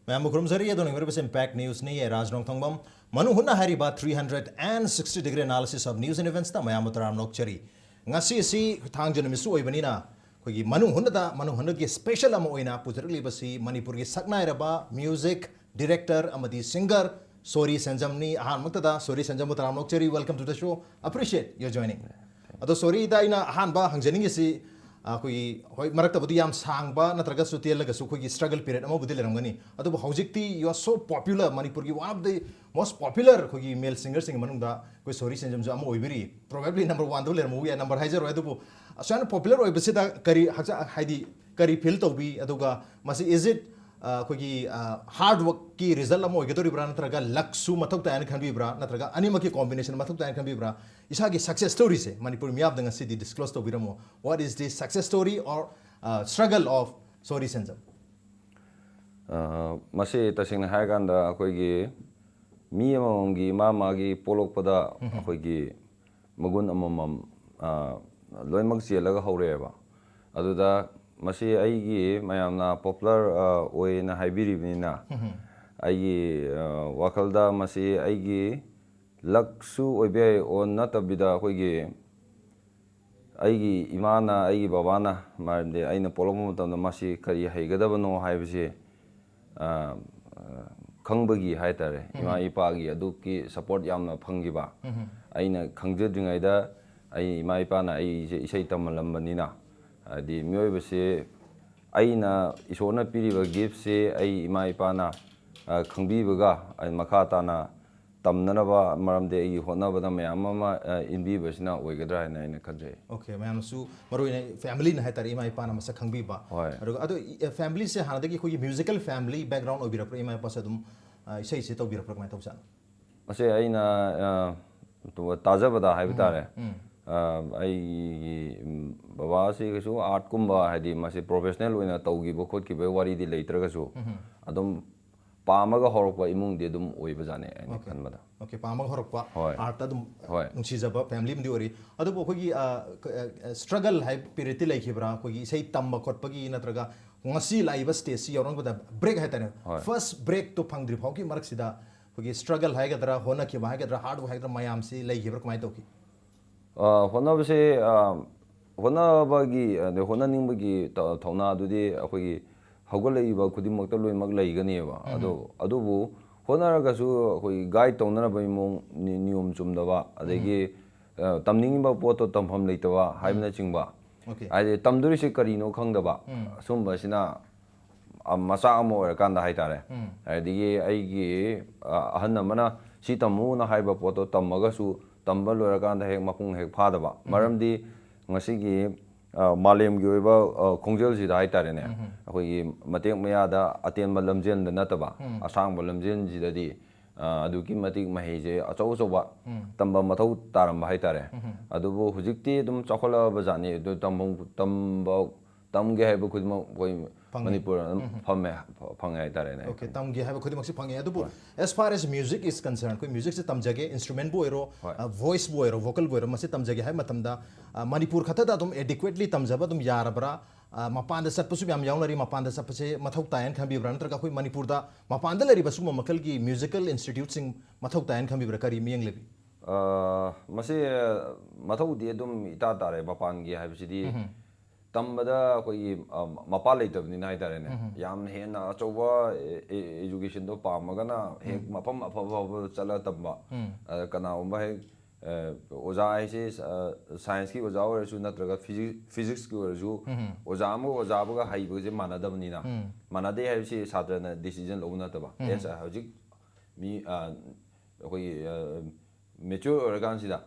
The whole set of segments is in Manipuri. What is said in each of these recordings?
Ma'am Kurumzari adon University Impact News ni Rajnong Thongbam Manu Hunna Hariba 360 degree analysis of news and events ta mayam taram nokchari ngasi si thangjan misu oibanina kogi Manu Hunna gi special ama oina putarli basi Manipur gi saknai raba music director amadi singer Sori Sanjamni ahan maktada Sori Sanjam taram nokchari welcome to the show appreciate your joining ado Sori da ina ahan ba hangjaning si कोई होय मरकता बुदी याम सांगबा नत्रगा सुतियल लगा सु कोई स्ट्रगल पीरियड अमा बुदी लेरमगनी अदो हौजिकती you are so popular Manipur की one of the most popular कोई मेल सिंगर सिंग मनुंगदा कोई सोरी सेंजम जो अमा ओइबिरी प्रोबेबली नंबर 1 दो लेरमु या नंबर हाइजर होय दबु असन पॉपुलर ओइबसिदा करी हजा हाइदी करी फील तोबी अदुगा मसी इज इट कोई हार्ड वर्क की रिजल्ट अमा ओइगदोरिब्रा नत्रगा लक्सु मथक तायन खनबिब्रा नत्रगा अनिमकी कॉम्बिनेशन मथक तायन खनबिब्रा इसागी सक्सेस स्टोरी से मणिपुर मियाब दंग सिदी डिस्क्लोज तो बिरमो what is the success story or struggle of Sori Senjam मसे तसिंग हायगांदा अखोइगी मी अममगी मामागी पोलोकपदा अखोइगी मगुन अममम लोइमक चेलगा हौरेबा अदुदा मसे आइगी मयामना पॉपुलर ओइना हाइबिरिबनिना आइगी वाखलदा मसे आइगी लक्सु ओइबे ओन नतबिदा अखोइगी आइगी इमाना आइगी बाबाना मारदे आइना पोलोक मतमदा मसे करी हाइगदबनो हाइबसे खंबगी हाइतारे इमा इपागी अदुकी सपोर्ट यामना फंगिबा आइना खंजद्रिङैदा आइ इमा इपाना आइ इसै तमलम्बनिना आदि मियोबसे आइना इसोरना पिरिबा गिफ्ट से आइ इमा इपाना खंबिबगा आइ मखाताना तमननबा मरमदे आइ होनबदा मयाम अमा इनबिबसिना ओइगद्रा हैना आइना खंजै ओके मयाम सु मरोइना फैमिली न हाइतारे इमा इपाना मसा खंबिबा अदो फैमिली से हानदगी कोई म्यूजिकल फैमिली बैकग्राउंड ओबिरप्र इमा पास अदुम इसै से तोबिरप्र कमाय तौसान मसे आइना तो ताजबदा हाइबतारे आई बाबा से कसु आर्ट कुंबा हाइदी मसे प्रोफेशनल ओइना तौगिबो खोटकिबो वारीदी लेत्रगसु अदुम पामगा हरकपा इमुंग दे दुम ओइबा जाने आइना खनबदा ओके पामगा हरकपा आर्ट अदुम नुसिजबा फैमिली मदि ओरि अदुबो खोगी स्ट्रगल हाइ पिरिति लेखिब्रा खोगी इसै तम्बा खोटपगी नत्रगा ngasi laiba stage si yorong bada break haitane first break to phangdri phauki marak sida खोगी स्ट्रगल हाइगदरा होना कि हाइगदरा हार्ड हाइगदरा मयाम से लेखिब्रा कमाय तौकी होनबसे होनबगी होननिंबगी थौना दुदि अखोगी हौगलैबा खुदिमक लोइमक लैगनेबा अदुबु होनरगसु अखोगी गाइड तौनरबा इमों नियम चुमदबा अदगी तमनिंगबा पोतो तमफम लेतबा हाइबना चिंगबा आइदे तमदुरिसे करिनो खंगदबा सुमबसिना मसा अमो ओरकांदा हाइतारे अदगी आइगी अहन अमना सि तमुना हाइबा पोतो तमगसु तंबा लोरकांदा हेक मपुंग हेक फादबा मरमदी ngasiगी मालेमगी ओइबा खोंजेल सिदा हाइतारेने अखोगी मतेक मयादा अतेनबा लमजेन नतबा असांगबा लमजेन जिददी अदुकी मतिक महेजे अचौ अचौबा तंबा मथौ तारम हाइतारे अदुबो हुजिकती दुम चखला बजानी दु तंबा तमगे हाइबा खुदम कोइ मणिपुर फमे फंगे हाइतारेने ओके तमगे हाइबा खुदमक सि फंगे अदुबो as far as music is concern कोइ म्यूजिक से तमजगे इंस्ट्रूमेंट बो एरो वॉइस बो एरो वोकल बो एरो मसे तमजगे हाइ मतमदा मणिपुर खतदा दुम एडिक्वेटली तमजबा दुम यारबरा मपान सत्पसु याम यावनरी मपान सत्पसे मथौ तायन खंबिब्रा नत्रगा कोइ मणिपुर दा मपान दा लरिबा सुम मकल की म्यूजिकल इंस्टीट्यूट सिंग मथौ तायन खंबिब्रा करी मियंग लेबी मसे मथौ दि दुम इता तारे मपान गी हाइबसिदी तंबदा कोई मपा लेतबनिना हाइतारेने याम हेना अचौबा एजुकेशन दो पामगना हेक मफम अफब चला तंबा कना उम्बा हे ओजा आइसे साइंस की ओजा ओरसु नत्रगा फिजिक्स की ओरसु ओजा अमो ओजाबगा हाइबजे मानदबनिना मानदे हाइबसे सात्रना डिसीजन लौनतबा एसा हजिक मी कोई मेच्योर ओरगानसिदा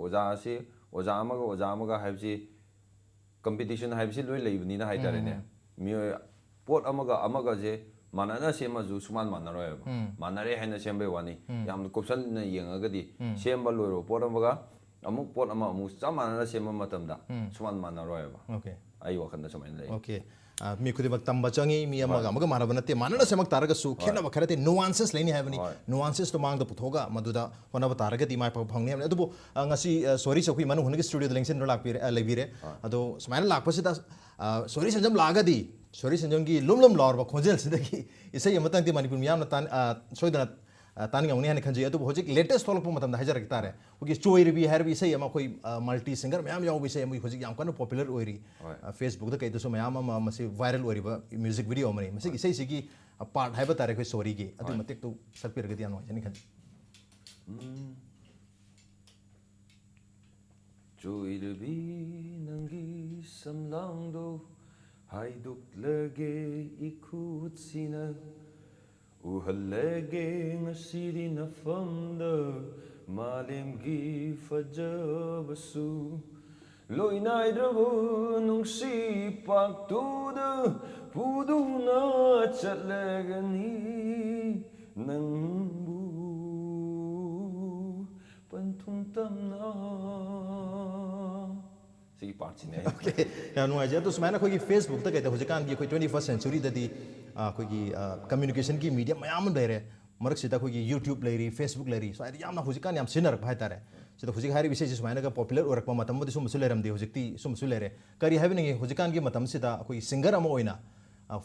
ओजा से ओजा अमगा हाइबसे कंपटीशन हाइबसे लोइ लेबनिना हाइतारेने मियो पोट अमगा जे मानना सेमजु सुमान मानरोयबा मानरे हैना सेमबे वानी याम कोप्शन न येंगगदी सेमबा लोइरो पोट अमगा अमुक पोट अमा अमुक समानना सेम मतमदा सुमान मानरोयबा ओके आई वखंदा समाइन ले ओके मी खुदिमक तंबा चंगी मी अमगा अमगा मानबा नते मानना सेमक तारगसु खेनबा खरते नुआंसेस लेनी हाइबनी नुआंसेस तो मांग द पुथोगा मदुदा होनबा तारगदी माय फंगने हमने अदुबो ngasi sorry सखुई मनु हुनगे स्टूडियो द लेंसन लाकपिरे लेबिरे अदो समाइन लाकपसिदा sorry संजम लागदी ꯁꯣꯔꯤ ꯁꯦꯟꯖꯣꯟꯒꯤ ꯂꯨꯝ ꯂꯥꯎꯔꯕ ꯈꯣꯟꯖꯦꯜꯁꯤꯗꯒꯤ ꯏꯁꯩ ꯑꯃꯇꯪꯗꯤ ꯃꯅꯤꯄꯨꯔ ꯃꯤꯌꯥꯝꯅ ꯁꯣꯏꯗꯅ ꯇꯥꯅꯤꯡꯉꯝꯒꯅꯤ ꯍꯥꯏꯅ ꯈꯟꯖꯩ ꯑꯗꯨꯕꯨ ꯍꯧꯖꯤꯛ ꯂꯦꯇꯦꯁ ꯊꯣꯛꯂꯛꯄ ꯃꯇꯝꯗ ꯍꯥꯏꯖꯔꯛ ꯇꯥꯔꯦ ꯑꯩꯈꯣꯏꯒꯤ ꯆꯣꯏꯔꯕꯤ ꯍꯥꯏꯔꯤꯕ ꯏꯁꯩ ꯑꯃ ꯑꯩꯈꯣꯏ ꯃꯜꯇꯤ ꯁꯤꯡꯒꯔ ꯃꯌꯥꯝ ꯌꯥꯎꯕ ꯏꯁꯩ ꯑꯃ ꯍꯧꯖꯤꯛ ꯌꯥꯝ ꯀꯟꯅ ꯄꯣꯄꯨꯂꯔ ꯑꯣꯏꯔꯤ ꯐꯦꯁꯕꯨꯛꯇ ꯀꯩꯗꯁꯨ ꯃꯌꯥꯝ ꯑꯃ ꯃꯁꯤ ꯚꯥꯏꯔꯦꯜ ꯑꯣꯏꯔꯤꯕ ꯃ꯭ꯌꯨꯖꯤꯛ ꯚꯤꯗꯤꯑꯣ ꯑꯃꯅꯤ ꯃꯁꯤꯒꯤ ꯏꯁꯩꯁꯤꯒꯤ ꯄꯥꯔꯠ ꯍꯥꯏꯕ ꯇꯥꯔꯦ ꯑꯩꯈꯣꯏ ꯁꯣꯔꯤꯒꯤ ꯑꯗꯨꯒꯤ ꯃꯇꯦꯛꯇꯨ ꯁꯛꯄꯤꯔꯒꯗꯤ ꯌꯥꯝ ꯅꯨꯡꯉꯥꯏꯖꯅꯤ ꯈꯟꯖꯩ ꯆꯣꯏꯔꯕꯤ ꯅꯪꯒꯤ ꯁꯝꯂꯥꯡꯗꯣ ꯍꯥꯏꯗꯣꯛꯂꯒꯦ 이쿠ꯠꯁꯤ나 우할래게 ngасꯤꯗꯤ ꯅꯐꯝꯗ 마lem기 ፈꯖꯕꯁꯨ ꯂꯣꯏꯅꯥꯏꯗ꯭ꯔꯕ ꯅꯨꯡꯁꯤ ꯄꯥꯛꯇꯨꯗ ꯄꯨꯗꯨꯅ ꯆꯠꯂꯒꯅꯤ ꯅꯪꯕꯨ ꯄꯟꯊꯨꯡ ꯇꯝꯅ ꯁꯤꯒꯤ ꯄꯥꯔꯠꯁꯤꯅꯦ ꯌꯥꯝ ꯅꯨꯡꯉꯥꯏꯖꯩ ꯑꯗꯣ ꯁꯨꯃꯥꯏꯅ ꯑꯩꯈꯣꯏꯒꯤ ꯐꯦꯁꯕꯨꯛꯇ ꯀꯩꯗ ꯍꯧꯖꯤꯛꯀꯥꯟꯒꯤ ꯑꯩꯈꯣꯏ 21st ꯁꯦꯟꯆꯨꯔꯤꯗꯗꯤ ꯑꯩꯈꯣꯏꯒꯤ ꯀꯝꯃ꯭ꯌꯨꯅꯤꯀꯦꯁꯟꯒꯤ ꯃꯤडिꯌꯝ ꯃꯌꯥꯝ ꯑꯃ ꯂꯩꯔꯦ ꯃꯔꯛꯁꯤꯗ ꯑꯩꯈꯣꯏꯒꯤ ꯌꯨꯇ꯭ꯌꯨꯕ ꯂꯩꯔꯤ ꯐꯦꯁꯕꯨꯛ ꯂꯩꯔꯤ ꯁ꯭ꯋꯥꯏꯗ ꯌꯥꯝꯅ ꯍꯧꯖꯤꯛꯀꯥꯟ ꯌꯥꯝ ꯁꯤꯖꯤꯟꯅꯔꯛꯄ ꯍꯥꯏꯇꯥꯔꯦ ꯁꯤꯗ ꯍꯧꯖꯤꯛ ꯍꯥꯏꯔꯤꯕ ꯏꯁꯩꯁꯤ ꯁꯨꯃꯥꯏꯅꯒ ꯄꯣꯄꯨꯂꯔ ꯑꯣꯏꯔꯛꯄ ꯃꯇꯝꯗꯗꯤ ꯁꯨꯝꯕꯁꯨ ꯂꯩꯔꯝꯗꯦ ꯍꯧꯖꯤꯛꯇꯤ ꯁꯨꯝꯕꯁꯨ ꯂꯩꯔꯦ ꯀꯔꯤ ꯍꯥꯏꯕꯅꯤꯡꯉꯤ ꯍꯧꯖꯤꯛꯀꯥꯟꯒꯤ ꯃꯇꯝꯁꯤꯗ ꯑꯩꯈꯣꯏꯒꯤ ꯁꯤꯡꯒꯔ ꯑꯃ ꯑꯣꯏꯅ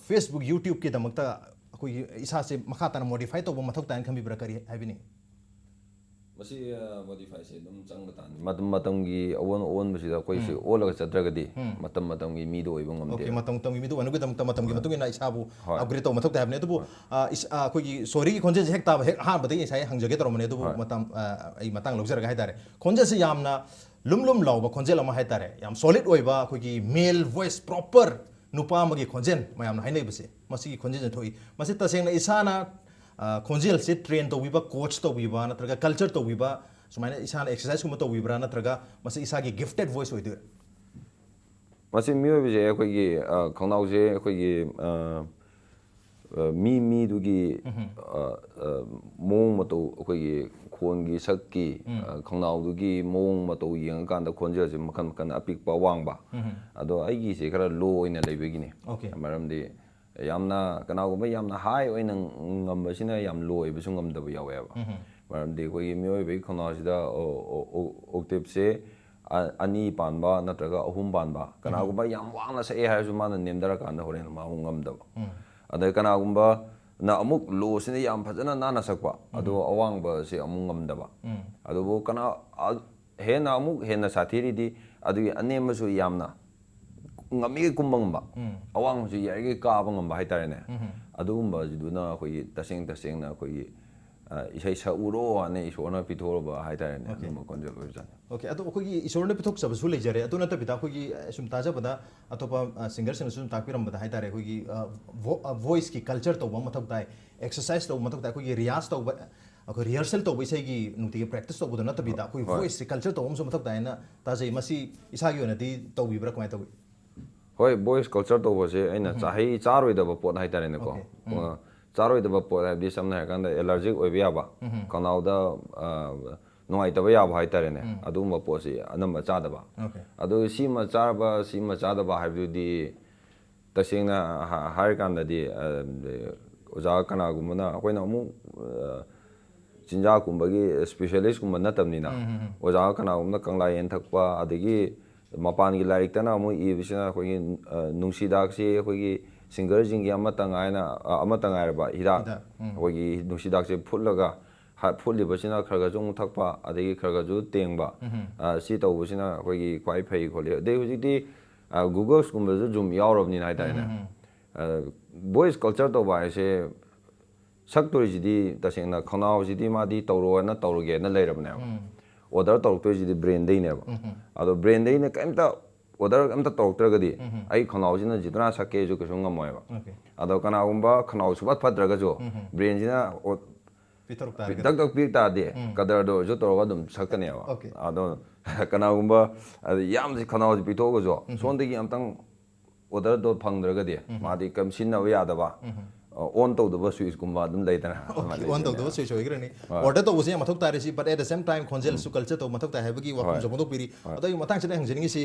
ꯐꯦꯁꯕꯨꯛ ꯌꯨꯇ꯭ꯌꯨꯕꯀꯤꯗꯃꯛꯇ ꯑꯩꯈꯣꯏꯒꯤ ꯏꯁꯥꯁꯦ ꯃꯈꯥ ꯇꯥꯅ ꯃꯣꯗꯤꯐꯥꯏ ꯇꯧꯕ ꯃꯊꯧ ꯇꯥꯏꯅ ꯈꯟꯕꯤꯕ꯭ꯔꯥ ꯀꯔꯤ ꯍꯥꯏꯕꯤꯅꯤꯡꯉꯤ ꯃꯁꯤ ꯃꯣꯗꯤꯐꯥꯏꯁꯦ ꯑꯗꯨꯝ ꯆꯪꯕ ꯇꯥꯅꯤ ꯃꯇꯝ ꯃꯇꯝꯒꯤ ꯑꯑꯣꯟꯕꯁꯤꯗ ꯑꯩꯈꯣꯏꯁꯤ ꯑꯣꯜꯂꯒ ꯆꯠꯇ꯭ꯔꯒꯗꯤ ꯃꯇꯝ ꯃꯇꯝꯒꯤ ꯃꯤꯗꯣ ꯑꯣꯏꯕ ꯉꯝꯗꯦ ꯑꯣꯀꯦ ꯃꯇꯝꯒꯤ ꯃꯤꯗꯨ ꯑꯣꯏꯅꯕꯒꯤꯗꯃꯛꯇ ꯃꯇꯝꯒꯤ ꯃꯇꯨꯡ ꯏꯟꯅ ꯏꯁꯥꯕꯨ ꯑꯞꯒ꯭ꯔꯦꯗ ꯇꯧꯕ ꯃꯊꯧ ꯇꯥꯏ ꯍꯥꯏꯕꯅꯤ ꯑꯗꯨꯕꯨ ꯑꯩꯈꯣꯏꯒꯤ ꯁꯣꯔꯤꯒꯤ ꯈꯣꯟꯖꯦꯜꯁꯦ ꯍꯦꯛ ꯇꯥꯕ ꯍꯦꯛ ꯑꯍꯥꯟꯕꯗꯒꯤ ꯉꯁꯥꯏ ꯍꯪꯖꯒꯦ ꯇꯧꯔꯝꯕꯅꯤ ꯑꯗꯨꯕꯨ ꯃꯇꯝ ꯑꯩ ꯃꯇꯥꯡ ꯂꯧꯖꯔꯒ ꯍꯥꯏꯇꯥꯔꯦ ꯈꯣꯟꯖꯦꯜꯁꯦ ꯌꯥꯝꯅ ꯂꯨꯝ ꯂꯥꯎꯕ ꯈꯣꯟꯖꯦꯜ ꯑꯃ ꯍꯥꯏꯇꯥꯔꯦ ꯌꯥꯝ ꯁꯣꯂꯤꯗ ꯑꯣꯏꯕ ꯑꯩꯈꯣꯏꯒꯤ ꯃꯦꯜ ꯚꯣꯏꯁ ꯄ꯭ꯔꯣꯄꯔ ꯅꯨꯄꯥ ꯑꯃꯒꯤ ꯈꯣꯟꯖꯦꯜ ꯃꯌꯥꯝꯅ ꯍꯥꯏꯅꯔꯤꯕꯁꯦ ꯃꯁꯤꯒꯤ ꯈꯣꯟꯖꯦꯜꯁꯦ ꯊꯣꯛꯏ ꯃꯁꯤ ꯇꯁꯦꯡꯅ ꯏꯁꯥꯅ ꯈꯣꯟꯖꯦꯜꯁꯦ ꯇ꯭ꯔꯦꯟ ꯇꯧꯕꯤꯕ ꯀꯣꯆ ꯇꯧꯕꯤꯕ ꯅꯠꯇ꯭ꯔꯒ ꯀꯜꯆꯔ ꯇꯧꯕꯤꯕ ꯁꯨꯃꯥꯏꯅ ꯏꯁꯥꯅ ꯑꯦꯛꯁꯔꯁꯥꯏꯁꯀꯨꯝꯕ ꯇꯧꯕꯤꯕ꯭ꯔꯥ ꯅꯠꯇ꯭ꯔꯒ ꯃꯁꯤ ꯏꯁꯥꯒꯤ ꯒꯤꯐꯇꯦꯠ ꯚꯣꯏꯁ ꯑꯣꯏꯗꯣꯏꯔꯥ ꯃꯁꯤ ꯃꯤꯑꯣꯏꯕꯁꯦ ꯑꯩꯈꯣꯏꯒꯤ ꯈꯣꯡꯅꯥꯎꯁꯦ ꯑꯩꯈꯣꯏꯒꯤ ꯃꯤꯗꯨꯒꯤ ꯃꯑꯣꯡ ꯃꯇꯧ ꯑꯩꯈꯣꯏꯒꯤ ꯈꯣꯟꯒꯤ ꯁꯛꯀꯤ ꯈꯣꯡꯅꯥꯎꯗꯨꯒꯤ ꯃꯑꯣꯡ ꯃꯇꯧ ꯌꯦꯡꯉꯀꯥꯟꯗ ꯈꯣꯟꯖꯦꯜꯁꯦ ꯃꯈꯜ ꯃꯈꯜ ꯑꯄꯤꯛꯄ ꯑꯋꯥꯡꯕ ꯑꯗꯣ ꯑꯩꯒꯤꯁꯦ ꯈꯔ ꯂꯣ ꯑꯣꯏꯅ ꯂꯩꯕꯒꯤꯅꯤ ꯃꯔꯝꯗꯤ ꯌꯥꯝꯅ ꯀꯅꯥꯒꯨꯝꯕ ꯌꯥꯝꯅ ꯍꯥꯏ ꯑꯣꯏꯅ ꯉꯝꯕꯁꯤꯅ ꯌꯥꯝ ꯂꯣ ꯑꯣꯏꯕꯁꯨ ꯉꯝꯗꯕ ꯌꯥꯎꯋꯦꯕ ꯃꯔꯝꯗꯤ ꯑꯩꯈꯣꯏꯒꯤ ꯃꯤꯑꯣꯏꯕꯒꯤ ꯈꯣꯡꯅꯥꯎꯁꯤꯗ ꯑꯣꯛꯇꯦꯞꯁꯦ ꯑꯅꯤ ꯄꯥꯟꯕ ꯅꯠꯇ꯭ꯔꯒ ꯑꯍꯨꯝ ꯄꯥꯟꯕ ꯀꯅꯥꯒꯨꯝꯕ ꯌꯥꯝ ꯋꯥꯡꯅ ꯁꯛꯑꯦ ꯍꯥꯏꯔꯁꯨ ꯃꯥꯅ ꯅꯦꯝꯊꯔꯀꯥꯟꯗ ꯍꯣꯔꯦꯟ ꯃꯥ ꯉꯝꯗꯕ ꯑꯗꯩ ꯀꯅꯥꯒꯨꯝꯕꯅ ꯑꯃꯨꯛ ꯂꯣꯁꯤꯅ ꯌꯥꯝ ꯐꯖꯅ ꯅꯥꯟꯅ ꯁꯛꯄ ꯑꯗꯣ ꯑꯋꯥꯡꯕꯁꯦ ꯑꯃꯨꯛ ꯉꯝꯗꯕ ꯑꯗꯨꯕꯨ ꯑꯃꯨꯛ ꯍꯦꯟꯅ ꯁꯥꯊꯤꯔꯤꯗꯤ ꯑꯗꯨꯒꯤ ꯑꯅꯦꯝꯕꯁꯨ ꯌꯥꯝꯅ ꯉꯝꯃꯤꯒꯩ ꯀꯨꯝꯕ ꯉꯝꯕ ꯑꯋꯥꯡꯕꯁꯨ ꯌꯥꯔꯤꯒꯩ ꯀꯥꯕ ꯉꯝꯕ ꯍꯥꯏꯇꯥꯔꯦꯅꯦ ꯑꯗꯨꯒꯨꯝꯕꯁꯤꯗꯨꯅ ꯑꯩꯈꯣꯏꯒꯤ ꯇꯁꯦꯡꯅ ꯑꯩꯈꯣꯏꯒꯤ ꯏꯁꯩ ꯁꯛꯎꯔꯣ ꯍꯥꯏꯅ ꯏꯁꯣꯔꯅ ꯄꯤꯊꯣꯛꯑꯕ ꯍꯥꯏꯇꯥꯔꯦꯅꯦ ꯑꯗꯨꯝꯕ ꯈꯣꯟꯖꯦꯜ ꯑꯣꯏꯕꯖꯥꯠꯅꯤ ꯑꯣꯀꯦ ꯑꯗꯣ ꯑꯩꯈꯣꯏꯒꯤ ꯏꯁꯣꯔꯅ ꯄꯤꯊꯣꯛꯆꯕꯁꯨ ꯂꯩꯖꯔꯦ ꯑꯗꯨ ꯅꯠꯇꯕꯤꯗ ꯑꯩꯈꯣꯏꯒꯤ ꯁꯨꯝ ꯇꯥꯖꯕꯗ ꯑꯇꯣꯞꯄ ꯁꯤꯡꯒꯔꯁꯤꯡꯅꯁꯨ ꯁꯨꯝ ꯇꯥꯛꯄꯤꯔꯝꯕꯗ ꯍꯥꯏꯇꯥꯔꯦ ꯑꯩꯈꯣꯏꯒꯤ ꯚꯣꯏꯁꯀꯤ ꯀꯜꯆꯔ ꯇꯧꯕ ꯃꯊꯧ ꯇꯥꯏ ꯑꯦꯛꯁꯔꯁꯥꯏꯁ ꯇꯧꯕ ꯃꯊꯧ ꯇꯥꯏ ꯑꯩꯈꯣꯏꯒꯤ ꯔꯤꯌꯥꯁ ꯇꯧꯕ ꯑꯩꯈꯣꯏ ꯔꯤꯍꯔꯁꯦꯜ ꯇꯧꯕ ꯏꯁꯩꯒꯤ ꯅꯨꯡꯇꯤꯒꯤ ꯄ꯭ꯔꯦꯛꯇꯤꯁ ꯇꯧꯕꯗꯣ ꯅꯠꯇꯕꯤꯗ ꯑꯩꯈꯣꯏ ꯚꯣꯏꯁꯁꯤ ꯀꯜꯆꯔ ꯇꯧꯕ ꯑꯃꯁꯨ ꯃꯊꯧ ꯇꯥꯏꯅ ꯇꯥꯖꯩ ꯃꯁꯤ ꯏꯁꯥꯒꯤ ꯑꯣꯏꯅꯗꯤ ꯇꯧꯕꯤꯕ꯭ꯔꯥ ꯀꯃꯥꯏꯅ ꯇꯧꯋꯤ ꯍꯣꯏ ꯚꯣꯏꯁ ꯀꯜꯆꯔ ꯇꯧꯕꯁꯦ ꯑꯩꯅ ꯆꯥꯔꯣꯏꯗꯕ ꯄꯣꯠ ꯍꯥꯏꯇꯥꯔꯦꯅꯦꯀꯣ ꯆꯥꯔꯣꯏꯗꯕ ꯄꯣꯠ ꯍꯥꯏꯕꯗꯤ ꯁꯝꯅ ꯍꯥꯏꯔꯀꯥꯟꯗ ꯑꯦꯂꯔꯖꯤꯛ ꯑꯣꯏꯕ ꯌꯥꯕ ꯈꯅꯥꯎꯗ ꯅꯨꯡꯉꯥꯏꯇꯕ ꯌꯥꯕ ꯍꯥꯏꯇꯥꯔꯦꯅꯦ ꯑꯗꯨꯒꯨꯝꯕ ꯄꯣꯠꯁꯤ ꯑꯅꯝꯕ ꯆꯥꯗꯕ ꯑꯗꯨ ꯁꯤꯃ ꯆꯥꯕ ꯁꯤꯃ ꯆꯥꯗꯕ ꯍꯥꯏꯕꯗꯨꯗꯤ ꯇꯁꯦꯡꯅ ꯍꯥꯏꯔꯀꯥꯟꯗꯗꯤ ꯑꯣꯖꯥ ꯀꯅꯥꯒꯨꯝꯕꯅ ꯑꯩꯈꯣꯏꯅ ꯑꯃꯨꯛ ꯆꯤꯟꯖꯥꯛꯀꯨꯝꯕꯒꯤ ꯁ꯭ꯄꯦꯁꯦꯂꯤꯁꯀꯨꯝꯕ ꯅꯠꯇꯕꯅꯤꯅ ꯑꯣꯖꯥ ꯀꯅꯥꯒꯨꯝꯕꯅ ꯀꯪꯂꯥ ꯌꯦꯟ ꯊꯛꯄ ꯑꯗꯒꯤ ꯃꯄꯥꯟꯒꯤ ꯂꯥꯏꯔꯤꯛꯇꯅ ꯑꯃꯨꯛ ꯏꯕꯁꯤꯅ ꯑꯩꯈꯣꯏꯒꯤ ꯅꯨꯡꯁꯤꯗꯥꯛꯁꯤ ꯑꯩꯈꯣꯏꯒꯤ ꯁꯤꯡꯒꯔꯁꯤꯡꯒꯤ ꯑꯃꯠꯇ ꯉꯥꯏꯔꯕ ꯍꯤꯗꯥꯛ ꯑꯩꯈꯣꯏꯒꯤ ꯅꯨꯡꯁꯤꯗꯥꯛꯁꯦ ꯐꯨꯠꯂꯤꯕꯁꯤꯅ ꯈꯔ ꯈꯔꯁꯨ ꯑꯃꯨꯛ ꯊꯛꯄ ꯑꯗꯒꯤ ꯈꯔ ꯈꯔꯁꯨ ꯇꯦꯡꯕ ꯁꯤ ꯇꯧꯕꯁꯤꯅ ꯑꯩꯈꯣꯏꯒꯤ ꯈ꯭ꯋꯥꯏ ꯐꯩ ꯈꯣꯠꯂꯤ ꯑꯗꯩ ꯍꯧꯖꯤꯛꯇꯤ ꯒꯨꯒꯜꯁꯀꯨꯝꯕꯁꯨ ꯖꯨꯝ ꯌꯥꯎꯔꯕꯅꯤꯅ ꯍꯥꯏꯇꯥꯔꯦꯅꯦ ꯚꯣꯏꯁ ꯀꯜꯆꯔ ꯇꯧꯕ ꯍꯥꯏꯁꯦ ꯁꯛꯇꯣꯏꯁꯤꯗꯤ ꯇꯁꯦꯡꯅ ꯈꯅꯥꯎꯁꯤꯗꯤ ꯃꯥꯗꯤ ꯇꯧꯔꯣꯅ ꯇꯧꯔꯒꯦꯅ ꯂꯩꯔꯕꯅꯦꯕ ꯑꯣꯔꯗꯔ ꯇꯧꯔꯛꯇꯣꯏꯁꯤꯗꯤ ꯕ꯭ꯔꯦꯟꯗꯩꯅꯦꯕ ꯑꯗꯣ ꯕ꯭ꯔꯦꯟꯗꯩꯅ ꯀꯩꯝꯇ ꯑꯣꯔꯗꯔ ꯑꯝꯇ ꯇꯧꯔꯛꯇ꯭ꯔꯒꯗꯤ ꯑꯩ ꯈꯅꯥꯎꯁꯤꯅ ꯖꯤꯇꯅꯥ ꯁꯛꯀꯦꯁꯨ ꯀꯩꯁꯨ ꯉꯝꯃꯣꯏꯕ ꯑꯗꯣ ꯀꯅꯥꯒꯨꯝꯕ ꯈꯅꯥꯎ ꯁꯨꯐꯠ ꯐꯠꯇ꯭ꯔꯒꯁꯨ ꯕ꯭ꯔꯦꯟꯁꯤꯅ ꯗꯛ ꯗꯛ ꯄꯤꯔꯛ ꯇꯥꯔꯗꯤ ꯀꯗꯔꯗꯣ ꯑꯣꯏꯔꯁꯨ ꯇꯧꯔꯒ ꯑꯗꯨꯝ ꯁꯛꯀꯅꯦꯕ ꯑꯗꯣ ꯀꯅꯥꯒꯨꯝꯕ ꯌꯥꯝꯅ ꯈꯅꯥꯎꯁꯤ ꯄꯤꯊꯣꯛꯑꯒꯁꯨ ꯁꯣꯝꯗꯒꯤ ꯑꯝꯇꯪ ꯑꯣꯔꯗꯔꯗꯣ ꯐꯪꯗ꯭ꯔꯒꯗꯤ ꯃꯥꯗꯤ ꯀꯩꯝ ꯁꯤꯖꯤꯟꯅꯕ ꯌꯥꯗꯕ ꯑꯣꯟ ꯇꯧꯗꯕ ꯁ꯭ꯋꯤꯆꯀꯨꯝꯕ ꯑꯗꯨꯝ ꯂꯩꯗꯅ ꯑꯣꯟ ꯇꯧꯗꯕ ꯁ꯭ꯋꯤꯆ ꯑꯣꯏꯈ꯭ꯔꯅꯤ ꯑꯣꯔꯗꯔ ꯇꯧꯕꯁꯦ ꯌꯥꯝ ꯃꯊꯧ ꯇꯥꯔꯤꯁꯤ ꯕꯠ ꯑꯦꯠ ꯗ ꯁꯦꯝ ꯇꯥꯏꯝ ꯈꯣꯟꯖꯦꯜꯁꯨ ꯀꯜꯆꯔ ꯇꯧꯕ ꯃꯊꯧ ꯇꯥꯏ ꯍꯥꯏꯕꯒꯤ ꯋꯥꯐꯝꯁꯨ ꯐꯣꯡꯗꯣꯛꯄꯤꯔꯤ ꯑꯗꯣ ꯑꯩ ꯃꯇꯥꯡꯁꯤꯗ ꯍꯪꯖꯅꯤꯡꯉꯤꯁꯤ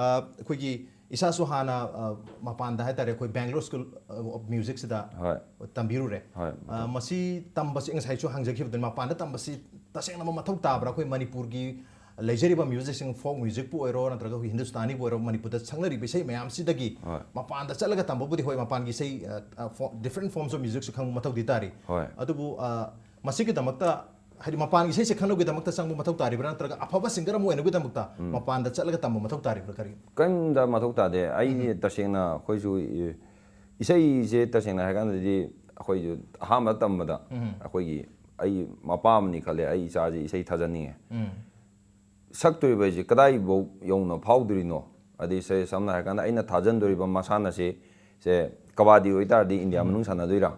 ꯑꯩꯈꯣꯏꯒꯤ ꯏꯁꯥꯁꯨ ꯍꯥꯟꯅ ꯃꯄꯥꯟꯗ ꯍꯥꯏꯇꯥꯔꯦ ꯑꯩꯈꯣꯏ ꯕꯦꯡꯒ꯭ꯂꯣꯔ ꯁ꯭ꯀꯨꯜ ꯑꯣꯐ ꯃ꯭ꯌꯨꯖꯤꯛꯁꯤꯗ ꯇꯝꯕꯤꯔꯨꯔꯦ ꯃꯁꯤ ꯇꯝꯕꯁꯤ ꯉꯁꯥꯏꯁꯨ ꯍꯪꯖꯈꯤꯕꯗꯨꯅꯤ ꯃꯄꯥꯟꯗ ꯇꯝꯕꯁꯤ ꯇꯁꯦꯡꯅ ꯃꯊꯧ ꯇꯥꯕ꯭ꯔꯥ ꯑꯩꯈꯣꯏ ꯃꯅꯤꯄꯨꯔꯒꯤ ꯂꯩꯖꯔꯤꯕ ꯃ꯭ꯌꯨꯖꯤꯛꯁꯤꯡ ꯐꯣꯛ ꯃ꯭ꯌꯨꯖꯤꯛꯄꯨ ꯑꯣꯏꯔꯣ ꯅꯠꯇ꯭ꯔꯒ ꯑꯩꯈꯣꯏ ꯍꯤꯟꯗꯨꯁꯇꯥꯅꯤꯕꯨ ꯑꯣꯏꯔꯣ ꯃꯅꯤꯄꯨꯔꯗ ꯁꯛꯅꯔꯤꯕ ꯏꯁꯩ ꯃꯌꯥꯝꯁꯤꯗꯒꯤ ꯃꯄꯥꯟꯗ ꯆꯠꯂꯒ ꯇꯝꯕꯕꯨꯗꯤ ꯍꯣꯏ ꯃꯄꯥꯟꯒꯤ ꯏꯁꯩ ꯗꯤꯐ꯭ꯔꯦꯟ ꯐꯣꯔꯝꯁ ꯑꯣꯐ ꯃ꯭ꯌꯨꯖꯤꯛꯁꯨ ꯈꯪꯕ ꯃꯊꯧꯗꯤ ꯇꯥꯔꯤ ꯑꯗꯨꯕꯨ ꯃꯁꯤꯒꯤꯗꯃꯛꯇ ꯍꯥꯏꯗꯤ ꯃꯄꯥꯟꯒꯤ ꯏꯁꯩꯁꯦ ꯈꯪꯅꯕꯒꯤꯗꯃꯛꯇ ꯆꯪꯕ ꯃꯊꯧ ꯇꯥꯔꯤꯕ꯭ꯔꯥ ꯅꯠꯇ꯭ꯔꯒ ꯑꯐꯕ ꯁꯤꯡꯒꯔ ꯑꯃ ꯑꯣꯏꯅꯕꯒꯤꯗꯃꯛꯇ ꯃꯄꯥꯟꯗ ꯆꯠꯂꯒ ꯇꯝꯕ ꯃꯊꯧ ꯇꯥꯔꯤꯕ꯭ꯔꯥ ꯀꯔꯤ ꯀꯔꯤꯝꯇ ꯃꯊꯧ ꯇꯥꯗꯦ ꯑꯩ ꯇꯁꯦꯡꯅ ꯑꯩꯈꯣꯏꯁꯨ ꯏꯁꯩꯁꯦ ꯇꯁꯦꯡꯅ ꯍꯥꯏꯔꯀꯥꯟꯗꯗꯤ ꯑꯩꯈꯣꯏꯁꯨ ꯑꯍꯥꯟꯕ ꯇꯝꯕꯗ ꯑꯩꯈꯣꯏꯒꯤ ꯑꯩ ꯃꯄꯥ ꯑꯃꯅꯤ ꯈꯜꯂꯦ ꯑꯩ ꯏꯆꯥꯁꯦ ꯏꯁꯩ ꯊꯥꯖꯅꯤꯡꯉꯦ ꯁꯛꯇꯣꯔꯤꯕ ꯑꯩꯁꯦ ꯀꯗꯥꯏꯐꯥꯎ ꯌꯧꯅ ꯐꯥꯎꯗꯣꯔꯤꯅꯣ ꯑꯗꯩ ꯁꯝꯅ ꯍꯥꯏꯔꯀꯥꯟꯗ ꯑꯩꯅ ꯊꯥꯖꯟꯗꯣꯔꯤꯕ ꯃꯁꯥꯟꯅꯁꯦ ꯀꯕꯥꯗꯤ ꯑꯣꯏꯇꯥꯔꯗꯤ ꯏꯟꯗꯤꯌా ꯃꯅꯨꯡ ꯁꯥꯟꯅꯗꯣꯏꯔꯥ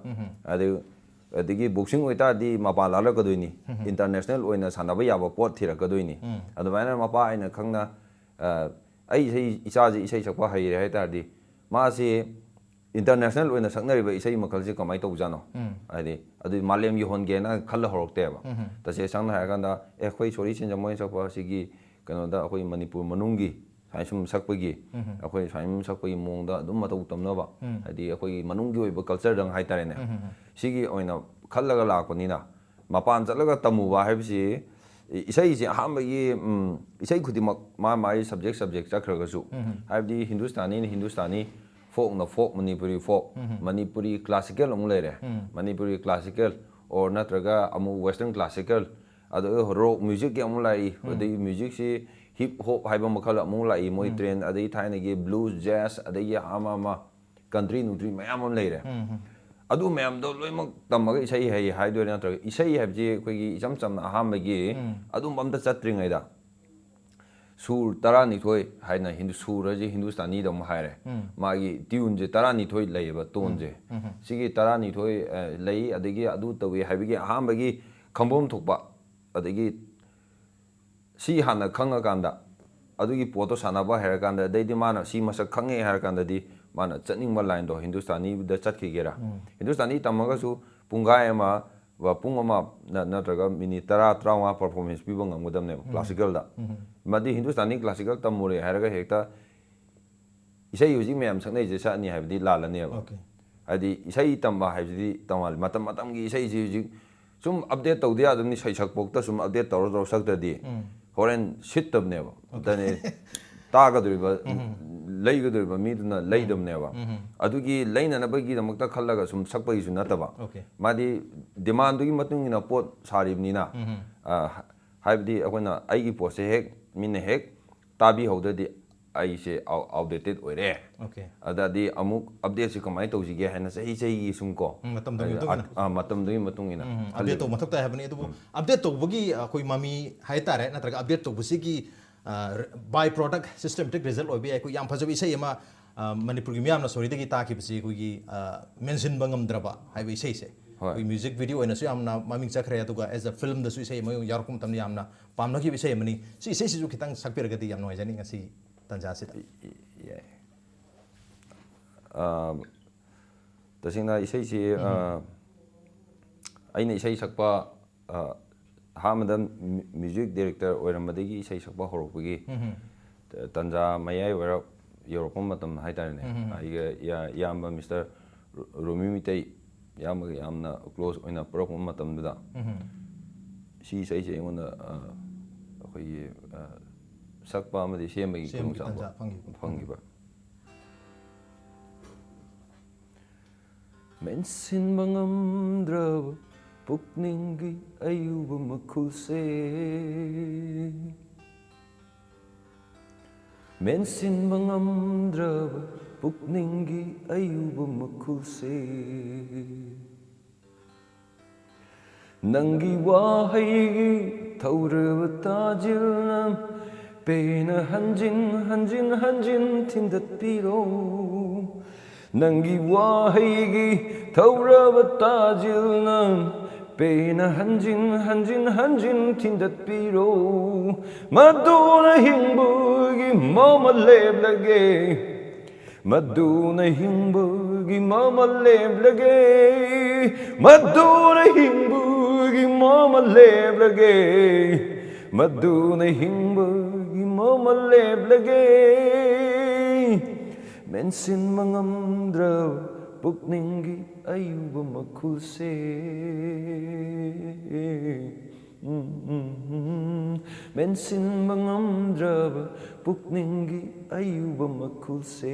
ꯑꯗꯒꯤ ꯕꯣꯛꯁꯤꯡ ꯑꯣꯏꯇꯥꯔꯗꯤ ꯃꯄꯥꯟ ꯂꯥꯜꯂꯛꯀꯗꯣꯏꯅꯤ ꯏꯟꯇꯔꯅꯦꯁꯅꯦꯜ ꯑꯣꯏꯅ ꯁꯥꯟꯅꯕ ꯌꯥꯕ ꯄꯣꯠ ꯊꯤꯔꯛꯀꯗꯣꯏꯅꯤ ꯑꯗꯨꯃꯥꯏꯅ ꯃꯄꯥ ꯑꯩꯅ ꯈꯪꯅ ꯑꯩ ꯏꯆꯥꯁꯦ ꯏꯁꯩ ꯁꯛꯄ ꯍꯩꯔꯦ ꯍꯥꯏ ꯇꯥꯔꯗꯤ ꯃꯥꯁꯤ ꯏꯟꯇꯔꯅꯦꯁꯅꯦꯜ ꯑꯣꯏꯅ ꯁꯛꯅꯔꯤꯕ ꯏꯁꯩ ꯃꯈꯜꯁꯦ ꯀꯃꯥꯏꯅ ꯇꯧꯖꯥꯠꯅꯣ ꯍꯥꯏꯗꯤ ꯑꯗꯨ ꯃꯥꯂꯦꯝ ꯌꯧꯍꯟꯒꯦꯅ ꯈꯜꯂ ꯍꯧꯔꯛꯇꯦꯕ ꯇꯁꯦꯡꯅ ꯍꯥꯏꯔꯀꯥꯟꯗ ꯑꯩꯈꯣꯏ ꯁꯣꯔꯤ ꯁꯦꯟꯖꯝ ꯁꯛꯄ ꯑꯁꯤꯒꯤ ꯀꯩꯅꯣꯗ ꯑꯩꯈꯣꯏ ꯃꯅꯤꯄꯨꯔ ꯃꯅꯨꯡꯒꯤ ꯁꯨꯃꯥꯏꯅ ꯁꯨꯝ ꯁꯛꯄꯒꯤ ꯑꯩꯈꯣꯏ ꯁꯨꯃꯥꯏꯅ ꯁꯛꯄꯒꯤ ꯃꯑꯣꯡꯗ ꯑꯗꯨꯝ ꯃꯇꯧ ꯇꯝꯅꯕ ꯍꯥꯏꯗꯤ ꯑꯩꯈꯣꯏꯒꯤ ꯃꯅꯨꯡꯒꯤ ꯑꯣꯏꯕ ꯀꯜꯆꯔꯗꯪ ꯍꯥꯏꯇꯥꯔꯦꯅꯦ ꯁꯤꯒꯤ ꯑꯣꯏꯅ ꯈꯜꯂꯒ ꯂꯥꯛꯄꯅꯤꯅ ꯃꯄꯥꯟ ꯆꯠꯂꯒ ꯇꯝꯃꯨꯕ ꯍꯥꯏꯕꯁꯤ ꯏꯁꯩꯁꯦ ꯑꯍꯥꯟꯕꯒꯤ ꯏꯁꯩ ꯈꯨꯗꯤꯡꯃꯛ ꯃꯥꯒꯤ ꯁꯕꯖꯦꯛ ꯆꯠꯈ꯭ꯔꯒꯁꯨ ꯍꯥꯏꯕꯗꯤ ꯍꯤꯟꯗꯨꯁꯇꯥꯅꯤꯅ ꯍꯤꯟꯗꯨꯁꯇꯥꯅꯤ ꯐꯣꯛꯅ ꯐꯣꯛ ꯃꯅꯤꯄꯨꯔꯤ ꯐꯣꯛ ꯃꯅꯤꯄꯨꯔꯤ ꯀ꯭ꯂꯥꯁꯤꯀꯦꯜ ꯑꯃꯨꯛ ꯂꯩꯔꯦ ꯃꯅꯤꯄꯨꯔꯤ ꯀ꯭ꯂꯥꯁꯤꯀꯦꯜ ꯑꯣꯔ ꯅꯠꯇ꯭ꯔꯒ ꯑꯃꯨꯛ ꯋꯦꯁꯇꯔꯟ ꯀ꯭ꯂꯥꯁꯤꯀꯦꯜ ꯑꯗꯨꯒ ꯔꯣꯛ ꯃ꯭ꯌꯨꯖꯤꯛꯀꯤ ꯑꯃꯨꯛ ꯂꯥꯛꯏ ꯑꯗꯒꯤ ꯃ꯭ꯌꯨꯖꯤꯛꯁꯤ ꯍꯤꯞ ꯍꯣꯞ ꯍꯥꯏꯕ ꯃꯈꯜ ꯑꯃꯨꯛ ꯂꯥꯛꯏ ꯃꯣꯏ ꯇ꯭ꯔꯦꯟ ꯑꯗꯒꯤ ꯊꯥꯏꯅꯒꯤ ꯕ꯭ꯂꯨꯁ ꯖꯦꯁ ꯑꯗꯒꯤ ꯑꯃ ꯀꯟꯇ꯭ꯔꯤ ꯅꯨꯡꯇ꯭ꯔꯤ ꯃꯌꯥꯝ ꯑꯃ ꯂꯩꯔꯦ ꯑꯗꯨ ꯃꯌꯥꯝꯗꯣ ꯂꯣꯏꯅꯃꯛ ꯇꯝꯃꯒ ꯏꯁꯩ ꯍꯩ ꯍꯥꯏꯗꯣꯏꯔꯥ ꯅꯠꯇ꯭ꯔꯒ ꯏꯁꯩ ꯍꯥꯏꯕꯁꯤ ꯑꯩꯈꯣꯏꯒꯤ ꯏꯆꯝ ꯆꯝꯅ ꯑꯍꯥꯟꯕꯒꯤ ꯑꯗꯨꯝꯕ ꯑꯝꯇ ꯆꯠꯇ꯭ꯔꯤꯉꯩꯗ ꯁꯨꯔ 12 ꯍꯥꯏꯅ ꯁꯨꯔ ꯍꯥꯏꯁꯦ ꯍꯤꯟꯗꯨꯁꯇꯥꯅꯤꯗ ꯑꯃꯨꯛ ꯍꯥꯏꯔꯦ ꯃꯥꯒꯤ ꯇ꯭ꯌꯨꯟꯁꯦ 12 ꯂꯩꯌꯦꯕ ꯇꯣꯟꯁꯦ ꯁꯤꯒꯤ 12 ꯂꯩ ꯑꯗꯒꯤ ꯑꯗꯨ ꯇꯧꯏ ꯍꯥꯏꯕꯒꯤ ꯑꯍꯥꯟꯕꯒꯤ ꯈꯪꯐꯝ ꯊꯣꯛꯄ ꯑꯗꯒꯤ ꯁꯤ ꯍꯥꯟꯅ ꯈꯪꯉꯀꯥꯟꯗ ꯑꯗꯨꯒꯤ ꯄꯣꯠꯇꯣ ꯁꯥꯟꯅꯕ ꯍꯩꯔꯀꯥꯟꯗ ꯑꯗꯩꯗꯤ ꯃꯥꯅ ꯁꯤ ꯃꯁꯛ ꯈꯪꯉꯦ ꯍꯥꯏꯔꯀꯥꯟꯗꯗꯤ ꯃꯥꯅ ꯆꯠꯅꯤꯡꯕ ꯂꯥꯏꯟꯗꯣ ꯍꯤꯟꯗꯨꯁꯇꯥꯅꯤꯗ ꯆꯠꯈꯤꯒꯦꯔꯥ ꯍꯤꯟꯗꯨꯁꯇꯥꯅꯤ ꯇꯝꯃꯒꯁꯨ ꯄꯨꯡꯈꯥꯏ ꯑꯃ ꯄꯨꯡ ꯑꯃ ꯅꯠꯇ꯭ꯔꯒ ꯃꯤꯅꯤꯠ 10-15 ꯄꯔꯐꯣꯔꯃꯦꯟꯁ ꯄꯤꯕ ꯉꯝꯒꯗꯕꯅꯦꯕ ꯀ꯭ꯂꯥꯁꯤꯀꯦꯜꯗ ꯃꯗꯤ ꯍꯤꯟꯗꯨꯁꯇꯥꯅꯤ ꯀ꯭ꯂꯥꯁꯤꯀꯦꯜ ꯇꯝꯃꯨꯔꯦ ꯍꯥꯏꯔꯒ ꯍꯦꯛꯇ ꯏꯁꯩ ꯍꯧꯖꯤꯛ ꯃꯌꯥꯝ ꯁꯛꯅꯩꯁꯦ ꯁꯛꯑꯅꯤ ꯍꯥꯏꯕꯗꯤ ꯂꯥꯜꯂꯅꯦꯕ ꯍꯥꯏꯗꯤ ꯏꯁꯩ ꯇꯝꯕ ꯍꯥꯏꯕꯁꯤꯗꯤ ꯇꯣꯉꯥꯟꯂꯦ ꯃꯇꯝꯒꯤ ꯏꯁꯩꯁꯤ ꯍꯧꯖꯤꯛ ꯁꯨꯝ ꯑꯞꯗꯦꯠ ꯇꯧꯗ ꯌꯥꯗꯕꯅꯤ ꯁꯩꯁꯛꯄꯣꯛꯇ ꯁꯨꯝ ꯑꯞꯗꯦꯠ ꯇꯧꯔ ꯁꯛꯇ꯭ꯔꯗꯤ ꯍꯣꯔꯦꯟ ꯁꯤꯠꯇꯕꯅꯦꯕ ꯇꯥꯒꯗꯧꯔꯤꯕ ꯂꯩꯒꯗꯧꯔꯤꯕ ꯃꯤꯗꯨꯅ ꯂꯩꯗꯕꯅꯦꯕ ꯑꯗꯨꯒꯤ ꯂꯩꯅꯅꯕꯒꯤꯗꯃꯛꯇ ꯈꯜꯂꯒ ꯁꯨꯝ ꯁꯛꯄꯒꯤꯁꯨ ꯅꯠꯇꯕ ꯃꯥꯗꯤ ꯗꯤꯃꯥꯟꯗꯨꯒꯤ ꯃꯇꯨꯡ ꯏꯟꯅ ꯄꯣꯠ ꯁꯥꯔꯤꯕꯅꯤꯅ ꯍꯥꯏꯕꯗꯤ ꯑꯩꯈꯣꯏꯅ ꯑꯩꯒꯤ ꯄꯣꯠꯁꯦ ꯍꯦꯛ ꯃꯤꯅ ꯍꯦꯛ ꯇꯥꯕꯤꯍꯧꯗ꯭ꯔꯗꯤ ꯑꯩꯁꯦ ꯑꯥꯎꯠꯗꯦꯇꯦꯠ ꯑꯣꯏꯔꯦ ꯑꯗꯗꯤ ꯑꯃꯨꯛ ꯑꯞꯗꯦꯠꯁꯦ ꯀꯃꯥꯏꯅ ꯇꯧꯁꯤꯒꯦ ꯍꯥꯏꯅ ꯆꯍꯤꯒꯤ ꯁꯨꯝ ꯀꯣ ꯃꯇꯝꯗꯨꯒꯤ ꯃꯇꯨꯡ ꯏꯟꯅ ꯑꯞꯗꯦꯠ ꯇꯧꯕ ꯃꯊꯧ ꯇꯥꯏ ꯍꯥꯏꯕꯅꯤ ꯑꯗꯨꯕꯨ ꯑꯞꯗꯦꯠ ꯇꯧꯕꯒꯤ ꯑꯩꯈꯣꯏ ꯃꯃꯤ ꯍꯥꯏꯇꯥꯔꯦ ꯅꯠꯇ꯭ꯔꯒ ꯑꯞꯗꯦꯠ ꯇꯧꯕꯁꯤꯒꯤ ꯕꯥꯏ ꯄ꯭ꯔꯣꯗꯛ ꯁꯤꯁꯇꯦꯃꯦꯇꯤꯛ ꯔꯤꯖꯜꯠ ꯑꯣꯏꯕ ꯌꯥꯏ ꯑꯩꯈꯣꯏ ꯌꯥꯝ ꯐꯖꯕ ꯏꯁꯩ ꯑꯃ ꯃꯅꯤꯄꯨꯔꯒꯤ ꯃꯤꯌꯥꯝꯅ ꯁꯣꯔꯤꯗꯒꯤ ꯇꯥꯈꯤꯕꯁꯤ ꯑꯩꯈꯣꯏꯒꯤ ꯃꯦꯟꯁꯤꯟꯕ ꯉꯝꯗ꯭ꯔꯕ ꯍꯥꯏꯕ ꯏꯁꯩꯁꯦ ꯑꯩꯈꯣꯏ ꯃ꯭ꯌꯨꯖꯤꯛ ꯚꯤꯗꯤꯑꯣ ꯑꯣꯏꯅꯁꯨ ꯌꯥꯝꯅ ꯃꯃꯤꯡ ꯆꯠꯈ꯭ꯔꯦ ꯑꯗꯨꯒ ꯑꯦꯖ ꯑ ꯐꯤꯜꯝꯗꯁꯨ ꯏꯁꯩ ꯑꯃ ꯌꯥꯎꯔꯛꯄ ꯃꯇꯝꯗ ꯌꯥꯝꯅ ꯄꯥꯝꯅꯈꯤꯕ ꯏꯁꯩ ꯑꯃꯅꯤ ꯁꯤ ꯏꯁꯩꯁꯤꯁꯨ ꯈꯤꯇꯪ ꯁꯛꯄꯤꯔꯒꯗꯤ ꯌꯥꯝ ꯅꯨꯡꯉꯥꯏꯖꯅꯤ ꯉꯁꯤ ꯇꯥꯟꯖꯥꯁꯤꯗ ꯇꯁꯦꯡꯅ ꯏꯁꯩꯁꯤ ꯑꯩꯅ ꯏꯁꯩ ꯁꯛꯄ ꯑꯍꯥꯟꯕꯗ ꯃ꯭ꯌꯨꯖꯤꯛ ꯗꯤꯔꯦꯛꯇꯔ ꯑꯣꯏꯔꯝꯕꯗꯒꯤ ꯏꯁꯩ ꯁꯛꯄ ꯍꯧꯔꯛꯄꯒꯤ ꯇꯟꯖꯥ ꯃꯌꯥꯏ ꯌꯧꯔꯛꯄ ꯃꯇꯝ ꯍꯥꯏꯇꯥꯔꯦꯅꯦ ꯑꯩꯒ ꯏꯌꯥꯝꯕ ꯃꯤꯁꯇꯔ ꯔꯣꯃꯤ ꯃꯤꯇꯩ ꯏꯌꯥꯝꯕꯒ ꯌꯥꯝꯅ ꯀ꯭ꯂꯣꯖ ꯑꯣꯏꯅ ꯄꯨꯔꯛꯄ ꯃꯇꯝꯗꯨꯗ ꯁꯤ ꯏꯁꯩꯁꯦ ꯑꯩꯉꯣꯟꯗ ꯑꯩꯈꯣꯏꯒꯤ ꯁꯛꯄ ꯑꯃꯗꯤ ꯁꯦꯝꯕꯒꯤ ꯈꯨꯗꯣꯡꯆꯥꯕ ꯐꯪꯈꯤꯕ ꯃꯦꯟꯁꯤꯟꯕ ꯉꯝꯗ꯭ꯔꯕ ꯄꯨꯛꯅꯤꯡꯒꯤ ꯑꯌꯨꯕ ꯃꯈꯨꯜꯁꯦ ꯃꯦꯟꯁꯤꯟꯕ ꯉꯝꯗ꯭ꯔꯕ ꯄꯨꯛꯅꯤꯡꯒꯤ ꯑꯌꯨꯕ ꯃꯈꯨꯜꯁꯦ ꯅꯪꯒꯤ ꯋꯥꯍꯩꯒꯤ ꯊꯧꯔꯕ ꯇꯥꯖꯤꯜꯅ ꯄꯦꯟꯅ ꯍꯟꯖꯤꯟ ꯍꯟꯖꯤꯟ ꯍꯟꯖꯤꯟ ꯊꯤꯟꯗꯠꯄꯤꯔꯣ ꯅꯪꯒꯤ ꯋꯥꯍꯩꯒꯤ ꯊꯧꯔꯕ ꯇꯥꯖꯤꯜꯅ ꯄꯦꯟꯅ ꯍꯟꯖꯤꯟ ꯍꯟꯖꯤꯟ ꯍꯟꯖꯤꯟ ꯊꯤꯟꯗꯠꯄꯤꯔꯣ ꯃꯗꯨꯅ ꯍꯤꯡꯕꯒꯤ ꯃꯃꯜ ꯂꯦꯞꯂꯒꯦ ꯃꯗꯨꯅ ꯍꯤꯡꯕꯒꯤ ꯃꯃꯜ ꯂꯦꯞꯂꯒꯦ ꯃꯗꯨꯅ ꯍꯤꯡꯕꯒꯤ ꯃꯃꯜ ꯂꯦꯞꯂꯒꯦ ꯃꯗꯨꯅ ꯍꯤꯡꯕꯒꯤ ꯃꯃꯜ ꯂꯦꯞꯂꯒꯦ ꯃꯦꯟꯁꯤꯟꯕ ꯉꯝꯗ꯭ꯔꯕ ꯄꯨꯛꯅꯤꯡꯒꯤ ꯑꯌꯨꯕ ꯃꯈꯨꯜꯁꯦ ꯃꯦꯟꯁꯤꯟꯕ ꯉꯝꯗ꯭ꯔꯕ ꯄꯨꯛꯅꯤꯡꯒꯤ ꯑꯌꯨꯕ ꯃꯈꯨꯜꯁꯦ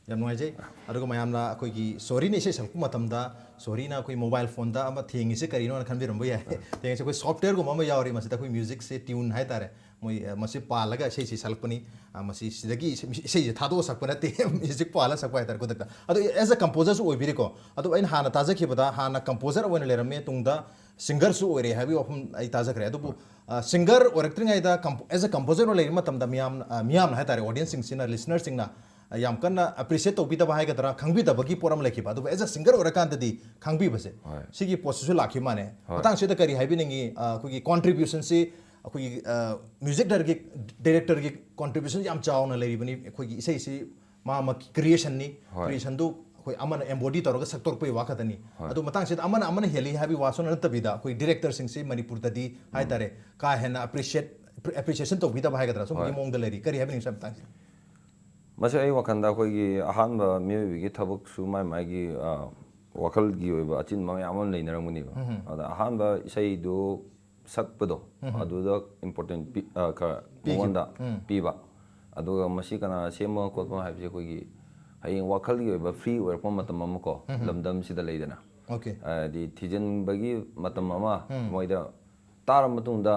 ꯌꯥꯝ ꯅꯨꯡꯉꯥꯏꯖꯩ ꯑꯗꯨꯒ ꯃꯌꯥꯝꯅ ꯑꯩꯈꯣꯏꯒꯤ ꯁꯣꯔꯤꯅ ꯏꯁꯩ ꯁꯛꯄ ꯃꯇꯝꯗ ꯁꯣꯔꯤꯅ ꯑꯩꯈꯣꯏ ꯃꯣꯕꯥꯏꯜ ꯐꯣꯟꯗ ꯑꯃ ꯊꯦꯡꯉꯤꯁꯦ ꯀꯔꯤꯅꯣꯅ ꯈꯟꯕꯤꯔꯝꯕ ꯌꯥꯏ ꯊꯦꯡꯉꯤꯁꯦ ꯑꯩꯈꯣꯏ ꯁꯣꯐ്ꯇꯋꯦꯌꯔꯒꯨꯝꯕ ꯑꯃ ꯌꯥꯎꯔꯤ ꯃꯁꯤꯗ ꯑꯩꯈꯣꯏ ꯃ꯭ꯌꯨꯖꯤꯛꯁꯦ ꯇ꯭ꯌꯨꯟ ꯍꯥꯏꯇꯥꯔꯦ ꯃꯣꯏ ꯃꯁꯤ ꯄꯥꯜꯂꯒ ꯏꯁꯩꯁꯤ ꯁꯛꯂꯛꯄꯅꯤ ꯃꯁꯤ ꯁꯤꯗꯒꯤ ꯏꯁꯩꯁꯦ ꯊꯥꯗꯣꯛꯑ ꯁꯛꯄ ꯅꯠꯇꯦ ꯃ꯭ꯌꯨꯖꯤꯛ ꯄꯥꯜꯂ ꯁꯛꯄ ꯍꯥꯏꯇꯥꯔꯦ ꯈꯨꯗꯛꯇ ꯑꯗꯣ ꯑꯦꯖ ꯑ ꯀꯝꯄꯣꯖꯔꯁꯨ ꯑꯣꯏꯕꯤꯔꯤꯀꯣ ꯑꯗꯣ ꯑꯩꯅ ꯍꯥꯟꯅ ꯇꯥꯖꯈꯤꯕꯗ ꯍꯥꯟꯅ ꯀꯝꯄꯣꯖꯔ ꯑꯣꯏꯅ ꯂꯩꯔꯝꯃꯦ ꯇꯨꯡꯗ ꯁꯤꯡꯒꯔꯁꯨ ꯑꯣꯏꯔꯦ ꯍꯥꯏꯕꯒꯤ ꯋꯥꯐꯝ ꯑꯩ ꯇꯥꯖꯈ꯭ꯔꯦ ꯑꯗꯨꯕꯨ ꯁꯤꯡꯒꯔ ꯑꯣꯏꯔꯛꯇ꯭ꯔꯤꯉꯩꯗ ꯑꯦꯖ ꯑ ꯀꯝꯄꯣꯖꯔ ꯑꯣꯏꯅ ꯂꯩꯔꯤꯕ ꯃꯇꯝꯗ ꯃꯤꯌꯥꯝꯅ ꯍꯥꯏꯇꯥꯔꯦ ꯑꯣꯗꯤꯌꯟꯁꯁꯤꯡꯁꯤꯅ ꯂꯤꯁꯅꯔꯁꯤꯡꯅ ꯌꯥꯝ ꯀꯟꯅ ꯑꯦꯄ꯭ꯔꯤꯁꯤꯌꯦꯠ ꯇꯧꯕꯤꯗꯕ ꯍꯥꯏꯒꯗ꯭ꯔꯥ ꯈꯪꯕꯤꯗꯕꯒꯤ ꯄꯣꯠ ꯑꯃ ꯂꯩꯈꯤꯕ ꯑꯗꯨꯕꯨ ꯑꯦꯖ ꯑ ꯁꯤꯡꯒꯔ ꯑꯣꯏꯔꯀꯥꯟꯗꯗꯤ ꯈꯪꯕꯤꯕꯁꯦ ꯁꯤꯒꯤ ꯄꯣꯠꯁꯤꯁꯨ ꯂꯥꯛꯈꯤꯕ ꯃꯥꯅꯦ ꯃꯇꯥꯡꯁꯤꯗ ꯀꯔꯤ ꯍꯥꯏꯕꯤꯅꯤꯡꯉꯤ ꯑꯩꯈꯣꯏꯒꯤ ꯀꯣꯟꯇ꯭ꯔꯤꯕ꯭ꯌꯨꯁꯟꯁꯤ ꯑꯩꯈꯣꯏꯒꯤ ꯃ꯭ꯌꯨꯖꯤꯛ ꯗꯥꯏꯔꯦꯛꯇꯔꯒꯤ ꯀꯣꯟꯇ꯭ꯔꯤꯕ꯭ꯌꯨꯁꯟ ꯌꯥꯝ ꯆꯥꯎꯅ ꯂꯩꯔꯤꯕꯅꯤ ꯑꯩꯈꯣꯏꯒꯤ ꯏꯁꯩꯁꯤ ꯃꯥꯒꯤ ꯀ꯭ꯔꯤꯌꯦꯁꯟꯅꯤ ꯀ꯭ꯔꯤꯌꯦꯁꯟꯗꯨ ꯑꯩꯈꯣꯏ ꯑꯃꯅ ꯑꯦꯝꯕꯣꯗꯤ ꯇꯧꯔꯒ ꯁꯛꯇꯣꯔꯛꯄꯒꯤ ꯋꯥ ꯈꯛꯇꯅꯤ ꯑꯗꯨ ꯃꯇꯥꯡꯁꯤꯗ ꯑꯃꯅ ꯍꯦꯜꯂꯤ ꯍꯥꯏꯕꯒꯤ ꯋꯥꯁꯨ ꯅꯠꯇꯕꯤꯗ ꯑꯩꯈꯣꯏ ꯗꯤꯔꯦꯛꯇꯔꯁꯤꯡꯁꯤ ꯃꯅꯤꯄꯨꯔꯗꯗꯤ ꯍꯥꯏꯇꯥꯔꯦ ꯀꯥ ꯍꯦꯟꯅ ꯑꯦꯄ꯭ꯔꯤꯁꯤꯌꯦꯁꯟ ꯇꯧꯕꯤꯗꯕ ꯍꯥꯏꯒꯗ꯭ꯔꯥ ꯁꯨꯝꯒꯤ ꯃꯑꯣꯡꯗ ꯂꯩꯔꯤ ꯀꯔꯤ ꯍꯥꯏꯕꯤꯅꯤꯡꯉꯤ ꯁꯤ ꯃꯇꯥꯡꯁꯤꯗ ꯃꯁꯤ ꯑꯩ ꯋꯥꯈꯜꯗ ꯑꯩꯈꯣꯏꯒꯤ ꯑꯍꯥꯟꯕ ꯃꯤꯑꯣꯏꯕꯒꯤ ꯊꯕꯛꯁꯨ ꯃꯥꯒꯤ ꯋꯥꯈꯜꯒꯤ ꯑꯣꯏꯕ ꯑꯆꯤꯟꯕ ꯃꯌꯥꯝ ꯑꯃ ꯂꯩꯅꯔꯝꯒꯅꯦꯕ ꯑꯗ ꯑꯍꯥꯟꯕ ꯏꯁꯩꯗꯨ ꯁꯛꯄꯗꯣ ꯑꯗꯨꯗ ꯏꯝꯄꯣꯔꯇꯦꯟ ꯈꯔ ꯃꯉꯣꯟꯗ ꯄꯤꯕ ꯑꯗꯨꯒ ꯃꯁꯤ ꯀꯅꯥꯅ ꯁꯦꯝꯕ ꯈꯣꯠꯄ ꯍꯥꯏꯕꯁꯤ ꯑꯩꯈꯣꯏꯒꯤ ꯍꯌꯦꯡ ꯋꯥꯈꯜꯒꯤ ꯑꯣꯏꯕ ꯐ꯭ꯔꯤ ꯑꯣꯏꯔꯛꯄ ꯃꯇꯝ ꯑꯃ ꯀꯣ ꯂꯝꯗꯝꯁꯤꯗ ꯂꯩꯗꯅ ꯍꯥꯏꯗꯤ ꯊꯤꯖꯤꯟꯕꯒꯤ ꯃꯇꯝ ꯑꯃ ꯃꯣꯏꯗ ꯇꯥꯔ ꯃꯇꯨꯡꯗ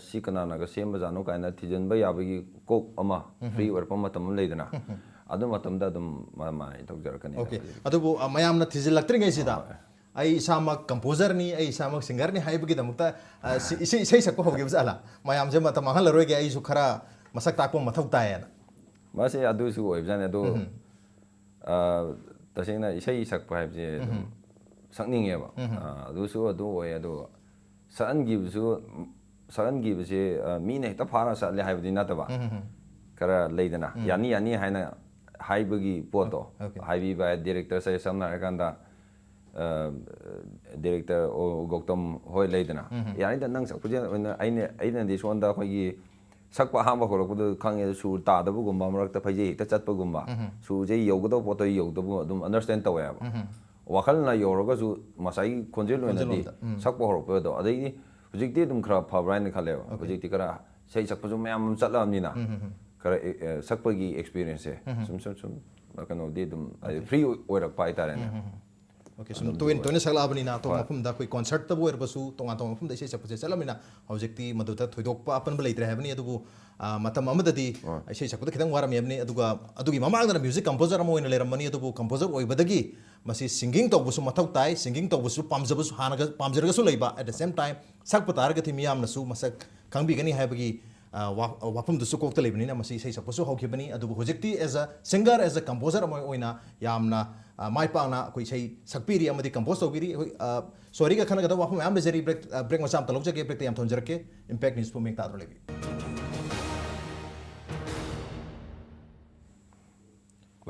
ꯁꯤ ꯀꯅꯥꯅꯒ ꯁꯦꯝꯕꯖꯥꯠꯅꯣ ꯀꯥꯏꯅ ꯊꯤꯖꯤꯟꯕ ꯌꯥꯕꯒꯤ ꯀꯣꯛ ꯑꯃ ꯐ꯭ꯔꯤ ꯑꯣꯏꯔꯛꯄ ꯃꯇꯝ ꯑꯃ ꯂꯩꯗꯅ ꯑꯗꯨ ꯃꯇꯝꯗ ꯑꯗꯨꯝ ꯃꯥꯅ ꯇꯧꯖꯔꯛꯀꯅꯤ ꯑꯗꯨꯕꯨ ꯃꯌꯥꯝꯅ ꯊꯤꯖꯤꯜꯂꯛꯇ꯭ꯔꯤꯉꯩꯁꯤꯗ ꯑꯩ ꯏꯁꯥꯃꯛ ꯀꯝꯄꯣꯖꯔꯅꯤ ꯑꯩ ꯏꯁꯥꯃꯛ ꯁꯤꯡꯒꯔꯅꯤ ꯍꯥꯏꯕꯒꯤꯗꯃꯛꯇ ꯏꯁꯩ ꯁꯛꯄ ꯍꯧꯈꯤꯕ ꯖꯥꯠꯂꯥ ꯃꯌꯥꯝꯁꯦ ꯃꯇꯝ ꯃꯥꯡꯍꯜꯂꯔꯣꯏꯒꯦ ꯑꯩꯁꯨ ꯈꯔ ꯃꯁꯛ ꯇꯥꯛꯄ ꯃꯊꯧ ꯇꯥꯏꯌꯦꯅ ꯃꯁꯤ ꯑꯗꯨꯁꯨ ꯑꯣꯏꯕꯖꯥꯠꯅꯤ ꯑꯗꯣ ꯇꯁꯦꯡꯅ ꯏꯁꯩ ꯁꯛꯄ ꯍꯥꯏꯕꯁꯦ ꯑꯗꯨꯝ ꯁꯛꯅꯤꯡꯉꯦꯕ ꯑꯗꯨꯁꯨ ꯑꯗꯨ ꯑꯣꯏ ꯑꯗꯨꯒ ꯁꯛꯍꯟꯈꯤꯕꯁꯦ ꯃꯤꯅ ꯍꯦꯛꯇ ꯐꯥꯔ ꯆꯠꯂꯦ ꯍꯥꯏꯕꯗꯤ ꯅꯠꯇꯕ ꯈꯔ ꯂꯩꯗꯅ ꯌꯥꯅꯤ ꯌꯥꯅꯤ ꯍꯥꯏꯅ ꯍꯥꯏꯕꯒꯤ ꯄꯣꯠꯇꯣ ꯍꯥꯏꯕꯤꯕ ꯗꯤꯔꯦꯛꯇꯔꯁꯦ ꯁꯝꯅ ꯍꯥꯏꯔꯀꯥꯟꯗ ꯗꯤꯔꯦꯛꯇꯔ ꯒꯧꯇꯝ ꯍꯣꯏ ꯂꯩꯗꯅ ꯌꯥꯅꯤꯗ ꯅꯪ ꯁꯛꯄꯁꯦ ꯑꯩꯅꯗꯤ ꯁꯣꯝꯗ ꯑꯩꯈꯣꯏꯒꯤ ꯁꯛꯄ ꯑꯍꯥꯟꯕ ꯍꯧꯔꯛꯄꯗ ꯈꯪꯉꯦ ꯁꯨꯔ ꯇꯥꯗꯕꯒꯨꯝꯕ ꯃꯔꯛꯇ ꯐꯩꯖꯩ ꯍꯦꯛꯇ ꯆꯠꯄꯒꯨꯝꯕ ꯁꯨꯔꯁꯦ ꯌꯧꯒꯗꯕ ꯄꯣꯠꯇꯣ ꯌꯧꯗꯕ ꯑꯗꯨꯝ ꯑꯟꯗꯔꯁꯇꯦꯟ ꯇꯧꯋꯦꯕ ꯋꯥꯈꯜꯅ ꯌꯧꯔꯒꯁꯨ ꯉꯁꯥꯏꯒꯤ ꯈꯣꯟꯖꯦꯜ ꯑꯣꯏꯅꯗꯤ ꯁꯛꯄ ꯍꯧꯔꯛꯄꯗꯣ ꯑꯗꯩꯗꯤ ꯍꯧꯖꯤꯛꯇꯤ ꯑꯗꯨꯝ ꯈꯔ ꯐꯕ꯭ꯔꯥ ꯍꯥꯏꯅ ꯈꯜꯂꯦꯕ ꯍꯧꯖꯤꯛꯇꯤ ꯈꯔ ꯏꯁꯩ ꯁꯛꯄꯁꯨ ꯃꯌꯥꯝ ꯑꯃ ꯆꯠꯂꯕꯅꯤ나 खरा सकपगी एक्सपीरियंस है सुम कनोदी दुम फ्री ओइरक्पा हाइतारेने ओके सुम तो सकलाबनिना तो मफमदा कोई कॉन्सर्ट तब ओइरबसु तोंगा तो मफमदा इसे सकपसे चलमिना हौजिकती मदुता थोइदोकपा अपनबा लेइत्रे हाबनि अदुबु मतम अमददी इसे सकपदा खितंग वारमेबनि अदुगा अदुगी ममांगना म्यूजिक कंपोजर अमो ओइना लेरमनि अदुबु कंपोजर ओइबदगी मसी सिंगिंग तौबसु मथौ ताई सिंगिंग तौबसु पामजबसु हानगा पामजरगसु लेबा एट द सेम टाइम सकप तारगति मियामनसु मसक खंगबिगनि हाबगी वाफमदुसु कोक्ता लेबनिना मसी इसे सकपसु हौखिबनि अदुबु होजिकती as a singer as a composer अमो ओइना यामना माइ पाना कोई सही सकपीरी अमदी कंपोज तौबीरी सॉरी का खनगदा वाफम ma'am बेजरी break मचाम तलौजगे break yam थोंजरके impact news Pu make तादरो लेबी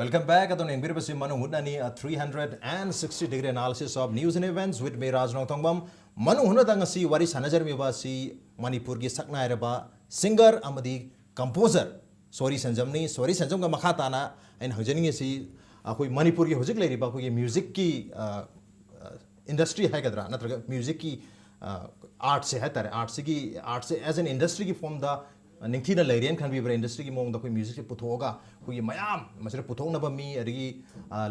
Welcome back at Engbir Basi Manu Hunani a 360-degree analysis of news and events with me Rajnong Thongbam Manu Hunadang si wari sanajar mi basi Manipur gi sakna eraba singer amadi composer Sorry Sanjamni Sorry Sanjam ga makhatana and hajani si akoi Manipur gi hojik leiriba akoi music ki industry hai kadra natraga music ki art se hai tare art se as an industry ki form da निंगथीना लेरियन खान भी इंडस्ट्री की मोंग कोई म्यूजिक से पुथोगा कोई मयाम मसरे पुथोंग नबा मी अरगी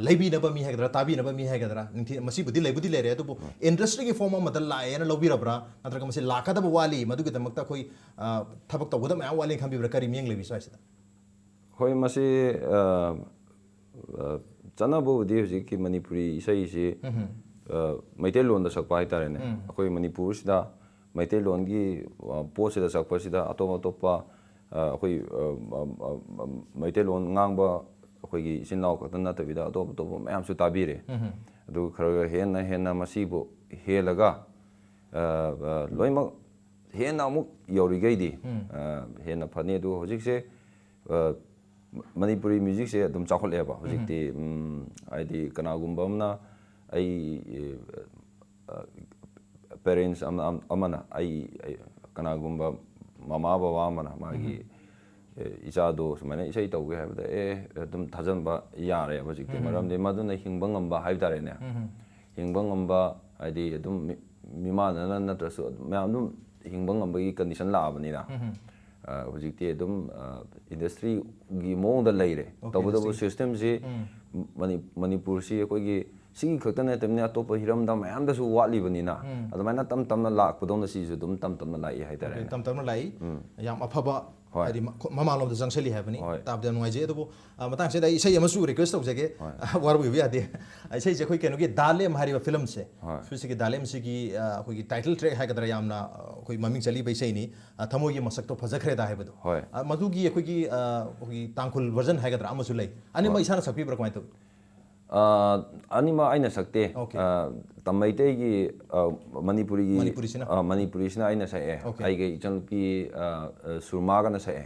लेबी नबा मी है गदरा ताबी नबा मी है गदरा निंगथी मसी बुद्धि लेबुद्धि ले रहे तो इंडस्ट्री की फॉर्म मदल लाए ना लोबी रबरा नत्रक मसे लाखा दब वाली मधु के दमकता कोई थबक तबुदा मया वाली खान भी करी मियंग लेबी स्वाइस होय मसे चनाबुदी हुजिक की मणिपुरी इसाई से मैतेलोन द सकपा हाइतारेने अखोय मणिपुर सिदा मैतेलोनगी पोसिदा सकपसिदा अतोप अतोपा अखोय मैतेलोन ngang अखोयगी इसिनलाव खतन नतबिदा अतोप अतोप मयामसु ताबिरे अदु खरगा हेना मसीबो हेलगा लोइमक हेना अमुक यौरिगैदी हेना फनी अदु होजिकसे मणिपुरी म्यूजिक से अदुम चाखोलेबा होजिकती आइदी कनागुम्बा अमना आई parents amana ai kanagumba mama baba amana magi ichado sumana isai tawge habda adum thajanba yare hojikti maramde maduna hingbangamba haibtare ne hingbangamba adi adum ꯃꯤꯃꯥꯟꯅꯅ ꯅꯠꯇ꯭ꯔꯁꯨ ꯃꯌꯥꯝ ꯑꯗꯨꯝ ꯍꯤꯡꯕ ꯉꯝꯕꯒꯤ ꯀꯟꯗꯤꯁꯟ ꯂꯥꯛꯑꯕꯅꯤꯅ ꯍꯧꯖꯤꯛꯇꯤ ꯑꯗꯨꯝ ꯏꯟꯗꯁꯇ꯭ꯔꯤꯒꯤ ꯃꯑꯣꯡꯗ ꯂꯩꯔꯦ ꯇꯧꯕꯇꯕꯨ ꯁꯤꯁꯇꯦꯝꯁꯤ ꯃꯅꯤꯄꯨꯔꯁꯤ ꯑꯩꯈꯣꯏꯒꯤ ꯁꯤꯒꯤ ꯈꯛꯇ ꯅꯠꯇꯕꯅꯤꯅ ꯑꯇꯣꯞꯄ ꯍꯤꯔꯝꯗ ꯃꯌꯥꯝꯗꯁꯨ ꯋꯥꯠꯂꯤꯕꯅꯤꯅ ꯑꯗꯨꯃꯥꯏꯅ ꯇꯞ ꯇꯞꯅ ꯂꯥꯛꯄꯗꯧꯅ ꯁꯤꯁꯨ ꯑꯗꯨꯝ ꯇꯞ ꯇꯞꯅ ꯂꯥꯛꯏ ꯍꯥꯏꯇꯥꯔꯦ ꯇꯞ ꯇꯞꯅ ꯂꯥꯛꯏ ꯌꯥꯝ ꯑꯐꯕ ꯍꯥꯏꯗꯤ ꯃꯃꯥꯡꯂꯣꯝꯗ ꯆꯪꯁꯤꯜꯂꯤ ꯍꯥꯏꯕꯅꯤ ꯇꯥꯕꯗ ꯌꯥꯝ ꯅꯨꯡꯉꯥꯏꯖꯩ ꯑꯗꯨꯕꯨ ꯃꯇꯥꯡꯁꯤꯗ ꯑꯩ ꯏꯁꯩ ꯑꯃꯁꯨ ꯔꯤꯀ꯭ꯋꯦꯁ ꯇꯧꯖꯒꯦ ꯋꯥꯔꯧꯕꯤꯕ ꯌꯥꯗꯦ ꯏꯁꯩꯁꯦ ꯑꯩꯈꯣꯏ ꯀꯩꯅꯣꯒꯤ ꯗꯥꯂꯦꯝ ꯍꯥꯏꯔꯤꯕ ꯐꯤꯂꯝꯁꯦ ꯁꯤꯒꯤ ꯗꯥꯂꯦꯝꯁꯤꯒꯤ ꯑꯩꯈꯣꯏꯒꯤ ꯇꯥꯏꯇꯜ ꯇ꯭ꯔꯦꯛ ꯍꯥꯏꯒꯗ꯭ꯔꯥ ꯌꯥꯝꯅ ꯑꯩꯈꯣꯏ ꯃꯃꯤꯡ ꯆꯠꯂꯤꯕ ꯏꯁꯩꯅꯤ ꯊꯃꯣꯏꯒꯤ ꯃꯁꯛꯇꯣ ꯐꯖꯈ꯭ꯔꯦꯗ ꯍꯥꯏꯕꯗꯣ ꯃꯗꯨꯒꯤ ꯑꯩꯈꯣꯏꯒꯤ ꯇꯥꯡꯈꯨꯜ ꯚꯔꯖꯟ ꯍꯥꯏꯒꯗ꯭ꯔꯥ ꯑꯃꯁꯨ ꯂꯩ ꯑꯅꯤꯃꯛ ꯏꯁꯥꯅ ꯁꯛꯄꯤꯕ꯭ꯔꯥ ꯀꯃꯥꯏꯅ ꯇꯧꯏ ꯑꯅꯤꯃꯛ ꯑꯩꯅ ꯁꯛꯇꯦ ꯃꯩꯇꯩꯒꯤ ꯃꯅꯤꯄꯨꯔꯤꯁꯤꯅ ꯑꯩꯅ ꯁꯛꯑꯦ ꯑꯩꯒ ꯏꯆꯟꯅꯨꯄꯤ ꯁꯨꯔꯃꯥꯒꯅ ꯁꯛꯑꯦ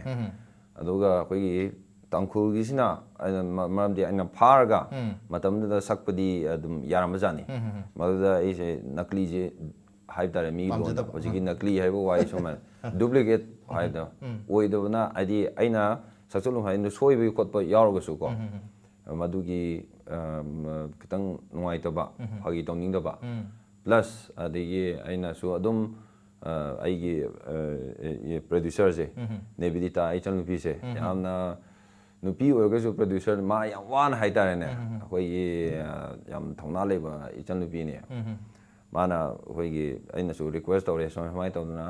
ꯑꯗꯨꯒ ꯑꯩꯈꯣꯏꯒꯤ ꯇꯥꯡꯈꯨꯜꯒꯤꯁꯤꯅ ꯑꯩꯅ ꯃꯔꯝꯗꯤ ꯑꯩꯅ ꯐꯥꯔꯒ ꯃꯇꯝꯗꯨꯗ ꯁꯛꯄꯗꯤ ꯑꯗꯨꯝ ꯌꯥꯔꯝꯕꯖꯥꯠꯅꯤ ꯃꯗꯨꯗ ꯑꯩꯁꯦ ꯅꯀꯂꯤꯁꯦ ꯍꯥꯏꯕ ꯇꯥꯔꯦ ꯃꯤꯒꯤ ꯂꯣꯟꯗ ꯍꯧꯖꯤꯛꯀꯤ ꯅꯀꯂꯤ ꯍꯥꯏꯕ ꯋꯥꯍꯩ ꯁꯨꯃꯥꯏꯅ ꯗꯨꯄ꯭ꯂꯤꯀꯦꯠ ꯍꯥꯏꯕꯗꯣ ꯑꯣꯏꯗꯕꯅ ꯍꯥꯏꯗꯤ ꯑꯩꯅ ꯁꯛꯆꯜꯂꯨ ꯍꯥꯏꯅ ꯁꯣꯏꯕꯒꯤ ꯈꯣꯠꯄ ꯌꯥꯎꯔꯒꯁꯨ ꯀꯣ ꯃꯗꯨꯒꯤ ꯈꯤꯇꯪ ꯅꯨꯡꯉꯥꯏꯇꯕ ꯐꯥꯒꯤ ꯇꯧꯅꯤꯡꯗꯕ ꯄ꯭ꯂꯁ ꯑꯗꯒꯤ ꯑꯩꯅꯁꯨ ꯑꯗꯨꯝ ꯑꯩꯒꯤ ꯄ꯭ꯔꯣꯗ꯭ꯌꯨꯁꯔꯁꯦ ꯅꯦꯕꯤꯗꯤꯇꯥ ꯏꯆꯟꯅꯨꯄꯤꯁꯦ ꯌꯥꯝꯅ ꯅꯨꯄꯤ ꯑꯣꯏꯔꯒꯁꯨ ꯄ꯭ꯔꯣꯗ꯭ꯌꯨꯁꯔ ꯃꯥ ꯌꯥꯝ ꯋꯥꯅ ꯍꯥꯏꯇꯥꯔꯦꯅꯦ ꯑꯩꯈꯣꯏꯒꯤ ꯌꯥꯝ ꯊꯧꯅꯥ ꯂꯩꯕ ꯏꯆꯟꯅꯨꯄꯤꯅꯦ ꯃꯥꯅ ꯑꯩꯈꯣꯏꯒꯤ ꯑꯩꯅꯁꯨ ꯔꯤꯀ꯭ꯋꯦꯁ ꯇꯧꯔꯦ ꯁꯨꯃꯥꯏꯅ ꯇꯧꯗꯅ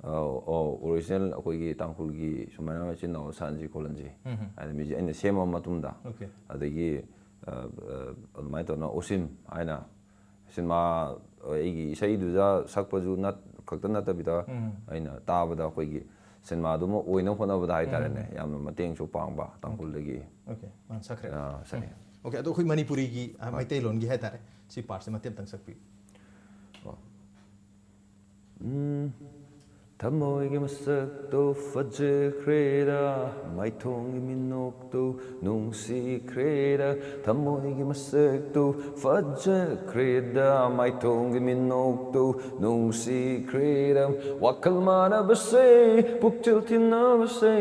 ꯑꯣꯔꯤꯖꯤꯅꯦꯜ ꯑꯩꯈꯣꯏꯒꯤ ꯇꯥꯡꯈꯨꯜꯒꯤ ꯁꯨꯃꯥꯏꯅ ꯏꯆꯤꯟ ꯏꯅꯥꯎ ꯁꯥꯟꯅꯁꯤ ꯈꯣꯠꯍꯟꯁꯤ ꯍꯥꯏꯅ ꯃꯤꯁꯦ ꯑꯩꯅ ꯁꯦꯝꯃ ꯃꯇꯨꯡꯗ ꯑꯗꯒꯤ ꯑꯗꯨꯃꯥꯏꯅ ꯇꯧꯗꯅ ꯑꯣꯁꯤꯝ ꯍꯥꯏꯅ ꯁꯤꯅꯦꯃꯥ ꯑꯩꯒꯤ ꯏꯁꯩꯗꯨꯗ ꯁꯛꯄꯁꯨ ꯈꯛꯇ ꯅꯠꯇꯕꯤꯗ ꯑꯩꯅ ꯇꯥꯕꯗ ꯑꯩꯈꯣꯏꯒꯤ ꯁꯤꯅꯦꯃꯥꯗꯨꯃ ꯑꯣꯏꯅꯕ ꯍꯣꯠꯅꯕꯗ ꯍꯥꯏꯇꯥꯔꯦꯅꯦ ꯌꯥꯝꯅ ꯃꯇꯦꯡꯁꯨ ꯄꯥꯡꯕ ꯇꯥꯡꯈꯨꯜꯗꯒꯤ ꯁꯛꯈ꯭ꯔꯦ ꯁꯛꯑꯦ ꯑꯣꯀꯦ ꯑꯗꯣ ꯑꯩꯈꯣꯏ ꯃꯅꯤꯄꯨꯔꯤꯒꯤ ꯃꯩꯇꯩꯂꯣꯟꯒꯤ ꯍꯥꯏꯇꯥꯔꯦ ꯁꯤ ꯄꯥꯔꯠꯁꯦ ꯃꯇꯦꯛ ꯑꯃꯇꯪ ꯁꯛꯄꯤꯌꯨ ꯊꯃꯣꯏꯒꯤ ꯃꯁꯛꯇꯣ ꯐꯖꯈ꯭ꯔꯦꯗ ꯃꯥꯏꯊꯣꯡꯒꯤ ꯃꯤꯅꯣꯛꯇꯣ ꯅꯨꯡꯁꯤꯈ꯭ꯔꯦꯗ ꯊꯃꯣꯏꯒꯤ ꯃꯁꯛꯇꯣ ꯐꯖꯈ꯭ꯔꯦꯗ ꯃꯥꯏꯊꯣꯡꯒꯤ ꯃꯤꯅꯣꯛꯇꯣ ꯅꯨꯡꯁꯤꯈ꯭ꯔꯦꯗ ꯋꯥꯈꯜ ꯃꯥꯟꯅꯕꯁꯦ ꯄꯨꯛꯆꯦꯜ ꯇꯤꯟꯅꯕꯁꯦ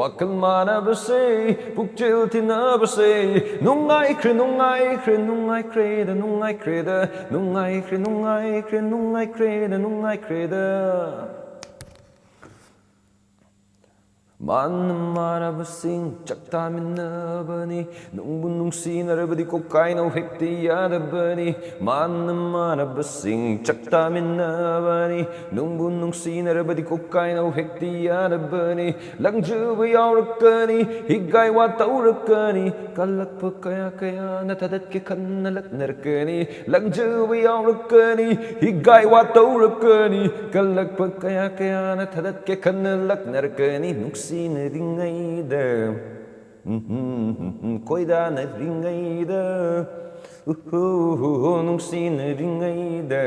ꯋꯥꯈꯜ ꯃꯥꯟꯅꯕꯁꯦ ꯄꯨꯛꯆꯦꯜ ꯇꯤꯟꯅꯕꯁꯦ ꯅꯨꯡꯉꯥꯏꯈ꯭ꯔꯦ ꯅꯨꯡꯉꯥꯏꯈ꯭ꯔꯦ ꯅꯨꯡꯉꯥꯏꯈ꯭ꯔꯦꯗ ꯅꯨꯡꯉꯥꯏꯈ꯭ꯔꯦꯗ ꯅꯨꯡꯉꯥꯏꯈ꯭ꯔꯦ ꯅꯨꯡꯉꯥꯏꯈ꯭ꯔꯦ ꯅꯨꯡꯉꯥꯏꯈ꯭ꯔꯦꯗ ꯅꯨꯡꯉꯥꯏꯈ꯭ꯔꯦꯗ ꯃꯥꯟꯅ ꯃꯥꯟꯅꯕꯁꯤꯡ ꯆꯥꯛꯇꯥꯃꯤꯟꯅꯕꯅꯤ ꯅꯨꯡꯕꯨ ꯅꯨꯡꯁꯤꯅꯔꯕꯗꯤ ꯀꯣꯛꯀꯥꯏꯅꯧ ꯍꯦꯛꯇ ꯌꯥꯗꯕꯅꯤ ꯃꯥꯟꯅ ꯃꯥꯟꯅꯕꯁꯤꯡ ꯆꯥꯛꯇꯥꯃꯤꯟꯅꯕꯅꯤ ꯅꯨꯡꯕꯨ ꯅꯨꯡꯁꯤꯅꯔꯕꯗꯤ ꯀꯣꯛꯀꯥꯏꯅꯧ ꯍꯦꯛꯇ ꯌꯥꯗꯕꯅꯤ ꯂꯪꯖꯕ ꯌꯥꯎꯔꯛꯀꯅꯤ ꯍꯤꯒꯥꯏ ꯋꯥ ꯇꯧꯔꯛꯀꯅꯤ ꯀꯜꯂꯛꯄ ꯀꯌꯥ ꯀꯌꯥꯅ ꯊꯥꯗꯠꯀꯦ ꯈꯟꯅ ꯂꯛꯅꯔꯛꯀꯅꯤ ꯂꯪꯖꯕ ꯌꯥꯎꯔꯛꯀꯅꯤ ꯍꯤꯒꯥꯏ ꯋꯥ ꯇꯧꯔꯛꯀꯅꯤ ꯀꯜꯂꯛꯄ ꯀꯌా ꯀꯌꯥꯅ ꯊꯥꯗꯠꯀꯦ ꯈꯟꯅ ꯂꯛꯅꯔꯛꯀꯅꯤ ꯅꯨꯡꯁꯤꯅꯔꯤꯉꯩꯗ ꯈꯣꯏꯗꯥꯅꯔꯤꯉꯩꯗ ꯅꯨꯡꯁꯤꯅꯔꯤꯉꯩꯗ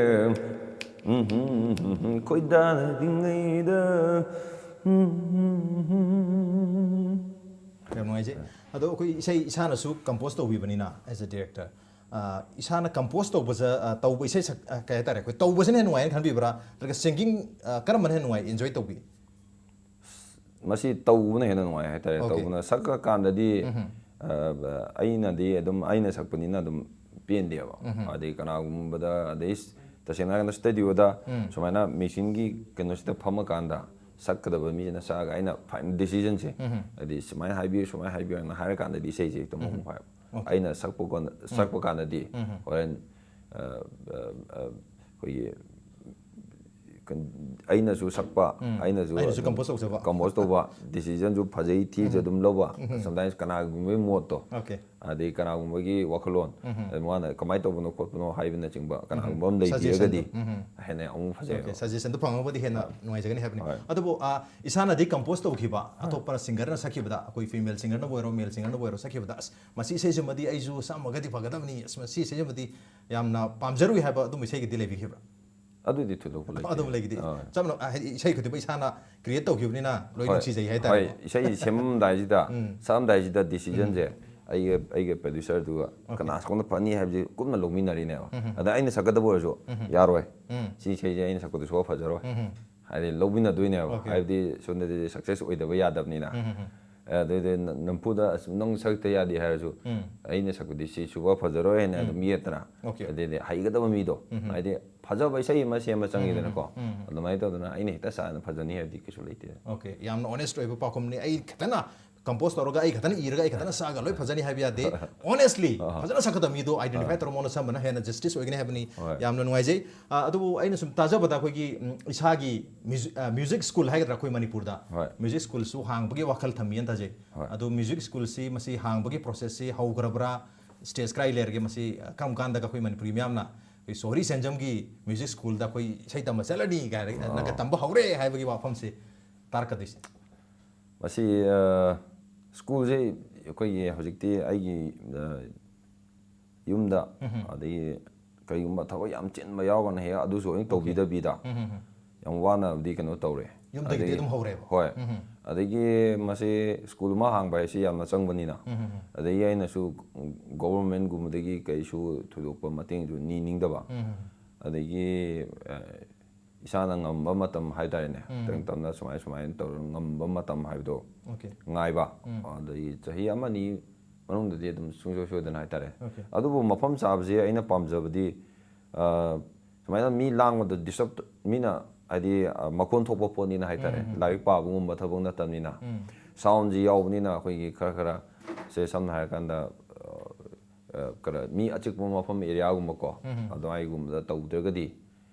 ꯈꯣꯏꯗꯥꯅꯔꯤꯉꯩꯗ ꯌꯥꯝ ꯅꯨꯡꯉꯥꯏꯖꯩ ꯑꯗꯣ ꯑꯩꯈꯣꯏ ꯏꯁꯩ ꯏꯁꯥꯅꯁꯨ ꯀꯝꯄꯣꯖ ꯇꯧꯕꯤꯕꯅꯤꯅ ꯑꯦꯖ ꯑ ꯗꯤꯔꯦꯛꯇꯔ ꯏꯁꯥꯅ ꯀꯝꯄꯣꯖ ꯇꯧꯕ ꯏꯁꯩ ꯀꯩ ꯍꯥꯏꯇꯥꯔꯦ ꯑꯩꯈꯣꯏ ꯇꯧꯕꯁꯤꯅ ꯍꯦꯟꯅ ꯅꯨꯡꯉꯥꯏꯅ ꯈꯟꯕꯤꯕ꯭ꯔꯥ ꯅꯠꯇ꯭ꯔꯒ ꯁꯤꯡꯒꯤꯡ ꯀꯔꯝꯕꯅ ꯍꯦꯟꯅ ꯅꯨꯡꯉꯥꯏ ꯑꯦꯟꯖꯣꯏ ꯇꯧꯕꯤ ꯃꯁꯤ ꯇꯧꯕꯅ ꯍꯦꯟꯅ ꯅꯨꯡꯉꯥꯏ ꯍꯥꯏꯇꯥꯔꯦ ꯇꯧꯕꯅ ꯁꯛꯀꯥꯟꯗꯗꯤ ꯑꯩꯅꯗꯤ ꯑꯗꯨꯝ ꯑꯩꯅ ꯁꯛꯄꯅꯤꯅ ꯑꯗꯨꯝ ꯄꯦꯟꯗꯦꯕ ꯑꯗꯩ ꯀꯅꯥꯒꯨꯝꯕꯗ ꯑꯗꯩ ꯇꯁꯦꯡꯅ ꯍꯥꯏꯔꯒꯅ ꯁ꯭ꯇꯨꯗꯤꯑꯣꯗ ꯁꯨꯃꯥꯏꯅ ꯃꯦꯆꯤꯟꯒꯤ ꯀꯩꯅꯣꯁꯤꯗ ꯐꯝꯃꯀꯥꯟꯗ ꯁꯛꯀꯗꯕ ꯃꯤꯁꯤꯅ ꯁꯛꯑꯒ ꯑꯩꯅ ꯐꯥꯏꯅꯜ ꯗꯤꯁꯤꯖꯟꯁꯦ ꯍꯥꯏꯗꯤ ꯁꯨꯃꯥꯏꯅ ꯍꯥꯏꯕꯤꯌꯨ ꯁꯨꯃꯥꯏꯅ ꯍꯥꯏꯕꯤꯌꯨꯅ ꯍꯥꯏꯔꯀꯥꯟꯗꯗꯤ ꯏꯁꯩꯁꯦ ꯍꯦꯛꯇ ꯃꯄꯨꯡ ꯐꯥꯏꯕ ꯑꯩꯅ ꯁꯛꯄ ꯀꯥꯟꯗꯗꯤ ꯍꯣꯔꯦꯟ ꯑꯩꯈꯣꯏꯒꯤ ꯑꯩꯅꯁꯨ ꯁꯛꯄ ꯑꯩꯅꯁꯨ ꯀꯝꯄꯣꯖ ꯇꯧꯕ ꯗꯤꯁꯤꯖꯟꯁꯨ ꯐꯖꯩ ꯊꯤꯁꯨ ꯑꯗꯨꯝ ꯂꯧꯕ ꯁꯝꯇꯥꯏꯝꯁ ꯀꯅꯥꯒꯨꯝꯕꯒꯤ ꯃꯣꯠꯇꯣ ꯑꯗꯩ ꯀꯅꯥꯒꯨꯝꯕꯒꯤ ꯋꯥꯈꯜꯂꯣꯟ ꯃꯥꯅ ꯀꯃꯥꯏꯅ ꯇꯧꯕꯅꯣ ꯈꯣꯠꯄꯅꯣ ꯍꯥꯏꯕꯅꯆꯤꯡꯕ ꯀꯅꯥꯒꯨꯝꯕ ꯑꯃ ꯂꯩꯕꯤꯔꯒꯗꯤ ꯍꯦꯟꯅ ꯑꯃꯨꯛ ꯐꯖꯩ ꯁꯖꯦꯁꯟꯗꯣ ꯐꯪꯉꯕꯗꯤ ꯍꯦꯟꯅ ꯅꯨꯡꯉꯥꯏꯖꯒꯅꯤ ꯍꯥꯏꯕꯅꯤ ꯑꯗꯨꯕꯨ ꯏꯁꯥꯅꯗꯤ ꯀꯝꯄꯣꯖ ꯇꯧꯈꯤꯕ ꯑꯇꯣꯞꯄ ꯁꯤꯡꯒꯔꯅ ꯁꯛꯈꯤꯕꯗ ꯑꯩꯈꯣꯏ ꯐꯤꯃꯦꯜ ꯁꯤꯡꯒꯔꯅꯕꯨ ꯑꯣꯏꯔꯣ ꯃꯦꯜ ꯁꯤꯡꯒꯔꯅꯕꯨ ꯑꯣꯏꯔꯣ ꯁꯛꯈꯤꯕꯗ ꯑꯁ ꯃꯁꯤ ꯏꯁꯩꯁꯤꯃꯗꯤ ꯑꯩꯁꯨ ꯁꯛꯑꯝꯃꯒꯗꯤ ꯐꯒꯗꯕꯅꯤ ꯑꯁ ꯃꯁꯤ ꯏꯁꯩꯁꯤꯃꯗꯤ ꯌꯥꯝꯅ ꯄꯥꯝꯖꯔꯨꯏ ꯍꯥꯏꯕ ꯑꯗꯨꯝꯕ ꯏꯁꯩꯒꯗꯤ ꯂꯩꯕꯤꯈꯤꯕ꯭ꯔꯥ ꯑꯗꯨꯗꯤ ꯊꯣꯏꯗꯣꯛꯄ ꯂꯩꯇꯦ ꯑꯗꯨꯝ ꯂꯩꯒꯤꯗꯤ ꯆꯞꯅ ꯍꯥꯏꯗꯤ ꯏꯁꯩ ꯈꯨꯗꯤꯡꯃꯛ ꯏꯁꯥꯅ ꯀ꯭ꯔꯤꯌꯦꯠ ꯇꯧꯈꯤꯕꯅꯤꯅ ꯂꯣꯏ ꯅꯨꯡꯁꯤꯖꯩ ꯍꯥꯏꯇꯥꯔꯦ ꯍꯣꯏ ꯏꯁꯩ ꯁꯦꯝꯃꯝꯗꯥꯏꯁꯤꯗ ꯁꯛꯑꯝꯗꯥꯏꯁꯤꯗ ꯗꯤꯁꯤꯖꯟꯁꯦ ꯑꯩꯒ ꯄ꯭ꯔꯣꯗ꯭ꯌꯨꯁꯔꯗꯨꯒ ꯀꯅꯥ ꯁꯛꯄꯅ ꯐꯅꯤ ꯍꯥꯏꯕꯁꯤ ꯀꯨꯞꯅ ꯂꯧꯃꯤꯟꯅꯔꯤꯅꯦꯕ ꯑꯗ ꯑꯩꯅ ꯁꯛꯀꯗꯕ ꯑꯣꯏꯔꯁꯨ ꯌꯥꯔꯣꯏ ꯁꯤ ꯏꯁꯩꯁꯦ ꯑꯩꯅ ꯁꯛꯄꯗꯨ ꯁꯨꯡꯐ ꯐꯖꯔꯣꯏ ꯍꯥꯏꯗꯤ ꯂꯧꯃꯤꯟꯅꯗꯣꯏꯅꯦꯕ ꯍꯥꯏꯕꯗꯤ ꯁꯣꯝꯗꯗꯤ ꯁꯛꯁꯦꯁ ꯑꯣꯏꯗꯕ ꯌꯥꯗꯕꯅꯤꯅ ꯑꯗꯩꯗꯤ ꯅꯝꯐꯨꯗ ꯅꯪ ꯁꯛꯇ ꯌꯥꯗꯦ ꯍꯥꯏꯔꯁꯨ ꯑꯩꯅ ꯁꯛꯄꯗꯤ ꯁꯤ ꯁꯨꯕ ꯐꯖꯔꯣꯏ ꯍꯥꯏꯅ ꯑꯗꯨꯝ ꯌꯦꯠꯇꯅ ꯑꯗꯩꯗꯤ ꯍꯩꯒꯗꯕ ꯃꯤꯗꯣ ꯍꯥꯏꯗꯤ ꯐꯖꯕ ꯏꯁꯩ ꯑꯃ ꯁꯦꯝꯕ ꯆꯪꯉꯤꯗꯅꯀꯣ ꯑꯗꯨꯃꯥꯏꯅ ꯇꯧꯗꯅ ꯑꯩꯅ ꯍꯦꯛꯇ ꯁꯛꯑꯅ ꯐꯖꯅꯤ ꯍꯥꯏꯕꯗꯤ ꯀꯩꯁꯨ ꯂꯩꯇꯦ ꯑꯣꯀꯦ ꯌꯥꯝꯅ ꯑꯣꯅꯦꯁꯠ ꯑꯣꯏꯕ ꯄꯥꯎꯈꯨꯝꯅꯤ ꯑꯩ ꯈꯤꯇꯪ ꯀꯝꯄꯣꯁ ꯇꯧꯔꯒ ꯑꯩ ꯈꯛꯇꯅ ꯏꯔꯒ ꯑꯩ ꯈꯛꯇꯅ ꯁꯛꯑꯒ ꯂꯣꯏ ꯐꯖꯅꯤ ꯍꯥꯏꯕ ꯌꯥꯗꯦ ꯑꯣꯅꯦꯁꯂꯤ ꯐꯖꯅ ꯁꯛꯀꯗꯕ ꯃꯤꯗꯣ ꯑꯥꯏꯗꯦꯟꯇꯤꯐꯥꯏ ꯇꯧꯔ ꯃꯉꯣꯟꯗ ꯁꯛꯑꯝꯕꯅ ꯍꯦꯟꯅ ꯖꯁꯇꯤꯁ ꯑꯣꯏꯒꯅꯤ ꯍꯥꯏꯕꯅꯤ ꯌꯥꯝꯅ ꯅꯨꯡꯉꯥꯏꯖꯩ ꯑꯗꯨꯕꯨ ꯑꯩꯅ ꯁꯨꯝ ꯇꯥꯖꯕꯗ ꯑꯩꯈꯣꯏꯒꯤ ꯏꯁꯥꯒꯤ ꯃ꯭ꯌꯨꯖꯤꯛ ꯁ꯭ꯀꯨꯜ ꯍꯥꯏꯒꯗ꯭ꯔꯥ ꯑꯩꯈꯣꯏ ꯃꯅꯤꯄꯨꯔꯗ ꯃ꯭ꯌꯨꯖꯤꯛ ꯁ꯭ꯀꯨꯜꯁꯨ ꯍꯥꯡꯕꯒꯤ ꯋꯥꯈꯜ ꯊꯝꯃꯤꯅ ꯇꯥꯖꯩ ꯑꯗꯨ ꯃ꯭ꯌꯨꯖꯤꯛ ꯁ꯭ꯀꯨꯜꯁꯤ ꯃꯁꯤ ꯍꯥꯡꯕꯒꯤ ꯄ꯭ꯔꯣꯁꯦꯁꯁꯤ ꯍꯧꯈ꯭ꯔꯕ꯭ꯔꯥ ꯁ꯭ꯇꯦꯖ ꯀꯔꯥꯏ ꯂꯩꯔꯒꯦ ꯃꯁꯤ ꯀꯔꯝ ꯀꯥꯟꯗꯒ ꯑꯩꯈꯣꯏ ꯃꯅꯤꯄꯨꯔꯤ ꯃꯤꯌꯥꯝꯅ ꯑꯩꯈꯣꯏ ꯁꯣꯍꯔꯤ ꯁꯦꯟꯖꯝꯒꯤ ꯃ꯭ꯌꯨꯖꯤꯛ ꯁ꯭ꯀꯨꯜꯗ ꯑꯩꯈꯣꯏ ꯏꯁꯩ ꯇꯝꯕ ꯆꯠꯂꯅꯤ ꯀꯥꯏꯅꯒ ꯇꯝꯕ ꯍꯧꯔꯦ ꯍꯥꯏꯕꯒꯤ ꯋꯥꯐꯝꯁꯤ ꯇꯥꯔꯛꯀꯗꯣꯏꯁꯦ ꯃꯁꯤ ꯁ꯭ꯀꯨꯜꯁꯦ ꯑꯩꯈꯣꯏꯒꯤ ꯍꯧꯖꯤꯛꯇꯤ ꯑꯩꯒꯤ ꯌꯨꯝꯗ ꯑꯗꯒꯤ ꯀꯔꯤꯒꯨꯝꯕ ꯊꯕꯛ ꯌꯥꯝ ꯆꯤꯟꯕ ꯌꯥꯎꯔꯒꯅ ꯍꯦꯛ ꯑꯗꯨꯁꯨ ꯑꯩꯅ ꯇꯧꯕꯤꯗꯕꯤꯗ ꯌꯥꯝ ꯋꯥꯅꯕꯗꯤ ꯀꯩꯅꯣ ꯇꯧꯔꯦ ꯌꯨꯝꯗꯒꯤꯗꯤ ꯑꯗꯨꯝ ꯍꯧꯔꯦꯕ ꯍꯣꯏ ꯑꯗꯒꯤ ꯃꯁꯤ ꯁ꯭ꯀꯨꯜ ꯑꯃ ꯍꯥꯡꯕ ꯍꯥꯏꯁꯤ ꯌꯥꯝꯅ ꯆꯪꯕꯅꯤ나 ꯑꯗꯒꯤ ꯑꯩꯅꯁꯨ ꯒꯣꯕꯔꯃꯦꯟꯒꯨꯝꯕꯗꯒꯤ ꯀꯩꯁꯨ ꯊꯣꯏꯗꯣꯛꯄ ꯃꯇꯦꯡꯁꯨ ꯅꯤꯅꯤꯡꯗꯕ ꯑꯗꯒꯤ ꯏꯁꯥꯅ ꯉꯝꯕ ꯃꯇꯝ ꯍꯥꯏꯇꯥꯔꯦꯅꯦ ꯇꯞ ꯇꯞꯅ ꯁꯨꯃꯥꯏꯅ ꯇꯧꯔ ꯉꯝꯕ ꯃꯇꯝ ꯍꯥꯏꯕꯗꯣ ꯉꯥꯏꯕ ꯑꯗꯒꯤ ꯆꯍꯤ ꯑꯃꯅꯤ ꯃꯅꯨꯡꯗꯗꯤ ꯑꯗꯨꯝ ꯁꯨꯡꯁꯣꯏ ꯁꯣꯏꯗꯅ ꯍꯥꯏꯇꯥꯔꯦ ꯑꯗꯨꯕꯨ ꯃꯐꯝ ꯆꯥꯕꯁꯦ ꯑꯩꯅ ꯄꯥꯝꯖꯕꯗꯤ ꯁꯨꯃꯥꯏꯅ ꯃꯤ ꯂꯥꯡꯕꯗ ꯗꯤꯁꯇꯔꯕ ꯃꯤꯅ ꯍꯥꯏꯗꯤ ꯃꯈꯣꯟ ꯊꯣꯛꯄ ꯄꯣꯠꯅꯤꯅ ꯍꯥꯏꯇꯥꯔꯦ ꯂꯥꯏꯔꯤꯛ ꯄꯥꯕꯒꯨꯝꯕ ꯊꯕꯛ ꯅꯠꯇꯕꯅꯤꯅ ꯁꯥꯎꯟꯁꯤ ꯌꯥꯎꯕꯅꯤꯅ ꯑꯩꯈꯣꯏꯒꯤ ꯈꯔ ꯁꯦ ꯁꯝꯅ ꯍꯥꯏꯔꯀꯥꯟꯗ ꯃꯤ ꯑꯆꯤꯛꯄ ꯃꯐꯝ ꯑꯦꯔꯤꯌꯥꯒꯨꯝꯕꯀꯣ ꯑꯗꯨꯋꯥꯏꯒꯨꯝꯕꯗ ꯇꯧꯗ꯭ꯔꯒꯗꯤ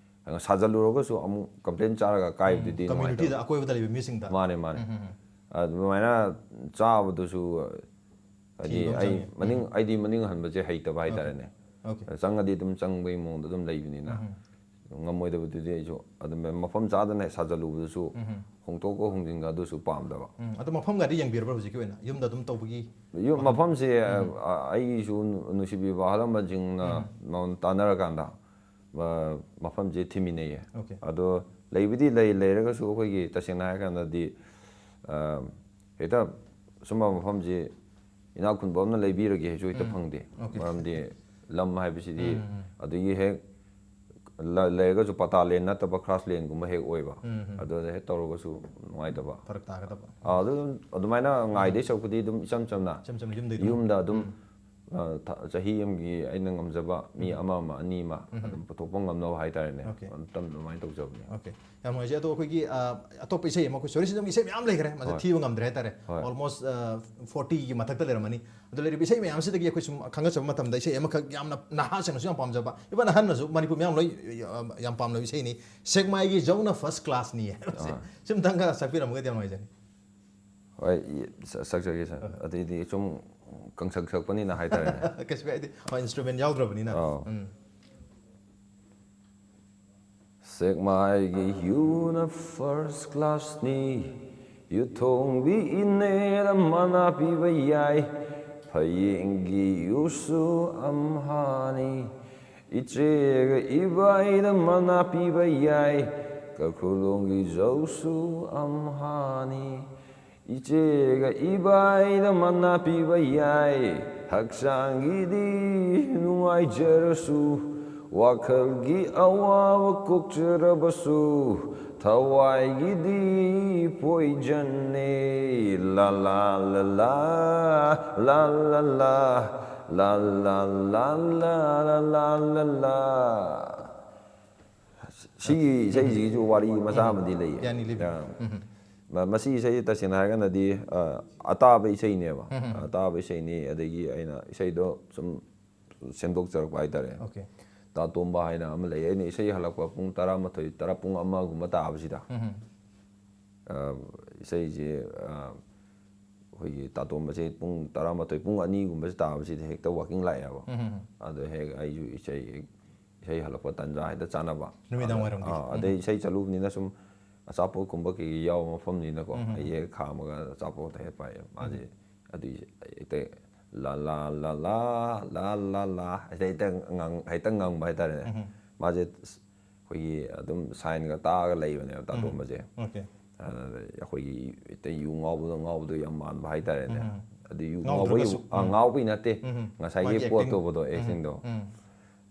ꯁꯥꯖꯜꯂꯨꯔꯒꯁꯨ ꯑꯃꯨꯛ ꯀꯝꯄ꯭ꯂꯦꯟ ꯆꯥꯔꯒ ꯀꯥꯏꯕꯗꯨꯗꯤ ꯀꯝꯃ꯭ꯌꯨꯅꯤꯇꯤꯗ ꯑꯀꯣꯏꯕꯗ ꯂꯩꯕ ꯃꯤꯁꯤꯡꯗ ꯃꯥꯅꯦ ꯑꯗꯨꯃꯥꯏꯅ ꯆꯥꯕꯗꯨꯁꯨ ꯍꯥꯏꯗꯤ ꯑꯩꯗꯤ ꯃꯅꯤꯡ ꯍꯟꯕꯁꯦ ꯍꯩꯇꯕ ꯍꯥꯏꯇꯥꯔꯦꯅꯦ ꯆꯪꯉꯗꯤ ꯑꯗꯨꯝ ꯆꯪꯕꯒꯤ ꯃꯑꯣꯡꯗ ꯑꯗꯨꯝ ꯂꯩꯕꯅꯤꯅ ꯉꯝꯃꯣꯏꯗꯕꯗꯨꯗꯤ ꯑꯩꯁꯨ ꯑꯗꯨꯝ ꯃꯐꯝ ꯆꯥꯗꯅ ꯁꯥꯖꯜꯂꯨꯕꯗꯨꯁꯨ ꯍꯣꯡꯇꯣꯛꯀ ꯍꯣꯡꯖꯤꯟꯒ ꯑꯗꯨꯁꯨ ꯄꯥꯝꯗꯕ ꯑꯗꯣ ꯃꯐꯝꯒꯗꯤ ꯌꯦꯡꯕꯤꯔꯕ꯭ꯔꯥ ꯍꯧꯖꯤꯛꯀꯤ ꯑꯣꯏꯅ ꯌꯨꯝꯗ ꯑꯗꯨꯝ ꯇꯧꯕꯒꯤ ꯃꯐꯝꯁꯦ ꯑꯩꯒꯤꯁꯨ ꯅꯨꯡꯁꯤꯕꯤꯕ ꯑꯍꯜ ꯂꯃꯟꯁꯤꯡꯅ ꯇꯥꯟꯅꯔꯀꯥꯟꯗ ꯃꯐꯝꯁꯦ ꯊꯤꯃꯤꯟꯅꯩꯌꯦ ꯑꯗꯣ ꯂꯩꯕꯨꯗꯤ ꯂꯩꯔꯒꯁꯨ ꯑꯩꯈꯣꯏꯒꯤ ꯇꯁꯦꯡꯅ ꯍꯥꯏꯔꯀꯥꯟꯗꯗꯤ ꯍꯦꯛꯇ ꯁꯨꯝꯕ ꯃꯐꯝꯁꯤ ꯏꯅꯥꯛ ꯈꯨꯟꯕ ꯑꯃꯅ ꯂꯩꯕꯤꯔꯒꯦ ꯍꯥꯏꯁꯨ ꯍꯦꯛꯇ ꯐꯪꯗꯦ ꯃꯔꯝꯗꯤ ꯂꯝ ꯍꯥꯏꯕꯁꯤꯗꯤ ꯑꯗꯒꯤ ꯍꯦꯛ ꯂꯩꯔꯒꯁꯨ ꯄꯇꯥ ꯂꯦꯟ ꯅꯠꯇꯕ ꯈ꯭ꯔꯥꯁ ꯂꯦꯟꯒꯨꯝꯕ ꯍꯦꯛ ꯑꯣꯏꯕ ꯑꯗꯨꯗ ꯍꯦꯛ ꯇꯧꯔꯒꯁꯨ ꯅꯨꯡꯉꯥꯏꯇꯕ ꯐꯔꯛ ꯇꯥꯒꯗꯕ ꯑꯗꯨꯃꯥꯏꯅ ꯉꯥꯏꯗꯩ ꯁꯔꯨꯛꯄꯨꯗꯤ ꯑꯗꯨꯝ ꯏꯆꯝ ꯆꯝꯅ ꯌꯨꯝꯗ ꯑꯗꯨꯝ ꯆꯍꯤ ꯑꯃꯒꯤ ꯑꯩꯅ ꯉꯝꯖꯕ ꯃꯤ ꯑꯃ ꯑꯅꯤ ꯑꯃ ꯑꯗꯨꯝ ꯄꯨꯊꯣꯛꯄ ꯉꯝꯅꯕ ꯍꯥꯏꯇꯥꯔꯦꯅꯦ ꯑꯗꯨꯃꯥꯏꯅ ꯇꯧꯖꯕꯅꯦ ꯌꯥꯝ ꯅꯨꯡꯉꯥꯏꯖꯩ ꯑꯗꯣ ꯑꯩꯈꯣꯏꯒꯤ ꯑꯇꯣꯞꯄ ꯏꯁꯩ ꯑꯃ ꯑꯩꯈꯣꯏ ꯁꯣꯔꯤ ꯁꯦꯟꯖꯝꯒꯤ ꯏꯁꯩ ꯃꯌꯥꯝ ꯂꯩꯈ꯭ꯔꯦ ꯃꯁꯤ ꯊꯤꯕ ꯉꯝꯗ꯭ꯔꯦ ꯍꯥꯏꯇꯥꯔꯦ ꯑꯣꯜꯃꯣꯁ 40ꯒꯤ ꯃꯊꯛꯇ ꯂꯩꯔꯝꯃꯅꯤ ꯑꯗꯣ ꯂꯩꯔꯤꯕ ꯏꯁꯩ ꯃꯌꯥꯝꯁꯤꯗꯒꯤ ꯑꯩꯈꯣꯏ ꯁꯨꯝ ꯈꯪꯒꯠꯆꯕ ꯃꯇꯝꯗ ꯏꯁꯩ ꯑꯃꯈꯛ ꯌꯥꯝꯅ ꯅꯍꯥꯁꯤꯡꯅꯁꯨ ꯌꯥꯝ ꯄꯥꯝꯖꯕ ꯏꯕꯟ ꯑꯍꯟꯅꯁꯨ ꯃꯅꯤꯄꯨꯔ ꯃꯌꯥꯝ ꯂꯣꯏ ꯌꯥꯝ ꯄꯥꯝꯅꯕ ꯏꯁꯩꯅꯤ ꯁꯦꯛꯃꯥꯏꯒꯤ ꯖꯧꯅ ꯐꯥꯔꯁ ꯀ꯭ꯂꯥꯁꯅꯤ ꯍꯥꯏꯕꯁꯦ ꯁꯤꯝꯇꯪꯒ ꯁꯛꯄꯤꯔꯝꯃꯒꯗꯤ ꯌꯥꯝ ꯅꯨꯡꯉꯥꯏꯖꯅꯤ ꯍꯣꯏ ꯁꯛꯆꯒꯦ ꯁꯥꯔ ꯑꯗꯩꯗꯤ ꯁꯨꯝ ꯀꯪꯁꯛ ꯁꯛꯄꯅꯤꯅ ꯍꯥꯏꯇꯥꯔꯦꯅꯦ ꯀꯩꯁꯨ ꯀꯥꯏꯗꯦ ꯍꯣꯏ ꯏꯟꯁꯇ꯭ꯔꯨꯃꯦꯟ ꯌꯥꯎꯗ꯭ꯔꯕꯅꯤꯅ ꯁꯦꯛꯃꯥꯏꯒꯤ ꯌꯨꯅ ꯐꯥꯔꯁ ꯀ꯭ꯂꯥꯁꯅꯤ ꯌꯨꯊꯣꯡꯕꯤ ꯏꯅꯦꯗ ꯃꯅꯥ ꯄꯤꯕ ꯌꯥꯏ ꯐꯌꯦꯡꯒꯤ ꯌꯨꯁꯨ ꯑꯝꯍꯥꯅꯤ ꯏꯆꯦꯒ ꯏꯕꯥꯏꯗ ꯃꯅꯥ ꯄꯤꯕ ꯌꯥꯏ ꯀꯈꯨꯂꯣꯡꯒꯤ ꯖꯧꯁꯨ ꯑꯝꯍꯥꯅꯤ ꯏꯆꯦꯒ ꯏꯕꯥꯏꯗ ꯃꯅꯥ ꯄꯤꯕ ꯌꯥꯏ ꯍꯛꯆꯥꯡꯒꯤꯗꯤ ꯅꯨꯡꯉꯥꯏꯖꯔꯁꯨ ꯋꯥꯈꯜꯒꯤ ꯑꯋꯥꯕ ꯀꯣꯛꯆꯔꯕꯁꯨ ꯊꯋꯥꯏꯒꯤꯗꯤ ꯄꯣꯏꯖꯟꯅꯦ ꯂꯥ ꯂꯥ ꯂꯥ ꯂꯥ ꯂꯥ ꯂꯥ ꯂꯥ ꯂꯥ ꯂꯥ ꯂꯥ ꯂꯥ ꯂꯥ ꯂꯥ ꯂꯥ ꯁꯤꯒꯤ ꯏꯁꯩꯁꯤꯒꯤꯁꯨ ꯋꯥꯔꯤ ꯃꯆꯥ ꯑꯃꯗꯤ ꯂꯩꯌꯦ ꯃꯁꯤ ꯏꯁꯩ ꯇꯁꯦꯡꯅ ꯍꯥꯏꯔꯀꯥꯟꯗꯗꯤ ꯑꯇꯥꯕ ꯏꯁꯩꯅꯦꯕ ꯑꯇꯥꯕ ꯏꯁꯩꯅꯤ ꯑꯗꯒꯤ ꯑꯩꯅ ꯏꯁꯩꯗꯣ ꯁꯨꯝ ꯁꯦꯝꯗꯣꯛꯆꯔꯛꯄ ꯍꯥꯏꯇꯥꯔꯦ ꯇꯥ ꯇꯣꯝꯕ ꯍꯥꯏꯅ ꯑꯃ ꯂꯩ ꯑꯩꯅ ꯏꯁꯩ ꯍꯜꯂꯛꯄ ꯄꯨꯡ 11 ꯄꯨꯡ 1ꯒꯨꯝꯕ ꯇꯥꯕꯁꯤꯗ ꯏꯁꯩꯁꯦ ꯑꯩꯈꯣꯏꯒꯤ ꯇꯥꯇꯣꯝꯕꯁꯦ ꯄꯨꯡ 11 ꯄꯨꯡ 2ꯒꯨꯝꯕꯁꯦ ꯇꯥꯕꯁꯤꯗ ꯍꯦꯛꯇ ꯋꯥꯀꯤꯡ ꯂꯥꯛꯑꯦꯕ ꯑꯗꯣ ꯍꯦꯛ ꯑꯩꯁꯨ ꯏꯁꯩ ꯍꯜꯂꯛꯄ ꯇꯟꯖꯥ ꯍꯦꯛꯇ ꯆꯥꯅꯕ ꯑꯗꯩ ꯏꯁꯩ ꯆꯠꯂꯨꯕꯅꯤꯅ ꯁꯨꯝ ꯑꯆꯥꯄꯣꯠꯀꯨꯝꯕ ꯀꯩꯀꯩ ꯌꯥꯎꯕ ꯃꯐꯝꯅꯤꯅꯀꯣ ꯑꯩ ꯍꯦꯛ ꯈꯥꯝꯃꯒ ꯑꯆꯥꯄꯣꯠꯇ ꯍꯦꯛ ꯄꯥꯏꯑꯦ ꯃꯥꯁꯦ ꯑꯗꯨꯏꯁꯦ ꯍꯦꯛꯇ ꯂꯥ ꯂꯥ ꯂꯥ ꯂꯥ ꯂꯥ ꯂꯥ ꯂꯥ ꯍꯦꯛꯇ ꯉꯪꯕ ꯍꯥꯏꯇꯥꯔꯦꯅꯦ ꯃꯥꯁꯦ ꯑꯩꯈꯣꯏꯒꯤ ꯑꯗꯨꯝ ꯁꯥꯏꯟꯒ ꯇꯥꯛꯑꯒ ꯂꯩꯕꯅꯦꯕ ꯇꯥꯇꯣꯝꯕꯁꯦ ꯑꯩꯈꯣꯏꯒꯤ ꯍꯦꯛꯇ ꯌꯨ ꯉꯥꯎꯕꯗꯣ ꯌꯥꯝ ꯃꯥꯟꯕ ꯍꯥꯏꯇꯥꯔꯦꯅꯦ ꯑꯗꯨ ꯌꯨ ꯉꯥꯎꯕꯩ ꯅꯠꯇꯦ ꯉꯁꯥꯏꯒꯤ ꯄꯣꯠꯇꯨꯕꯗꯣ ꯑꯦꯛꯁꯤꯡꯗꯣ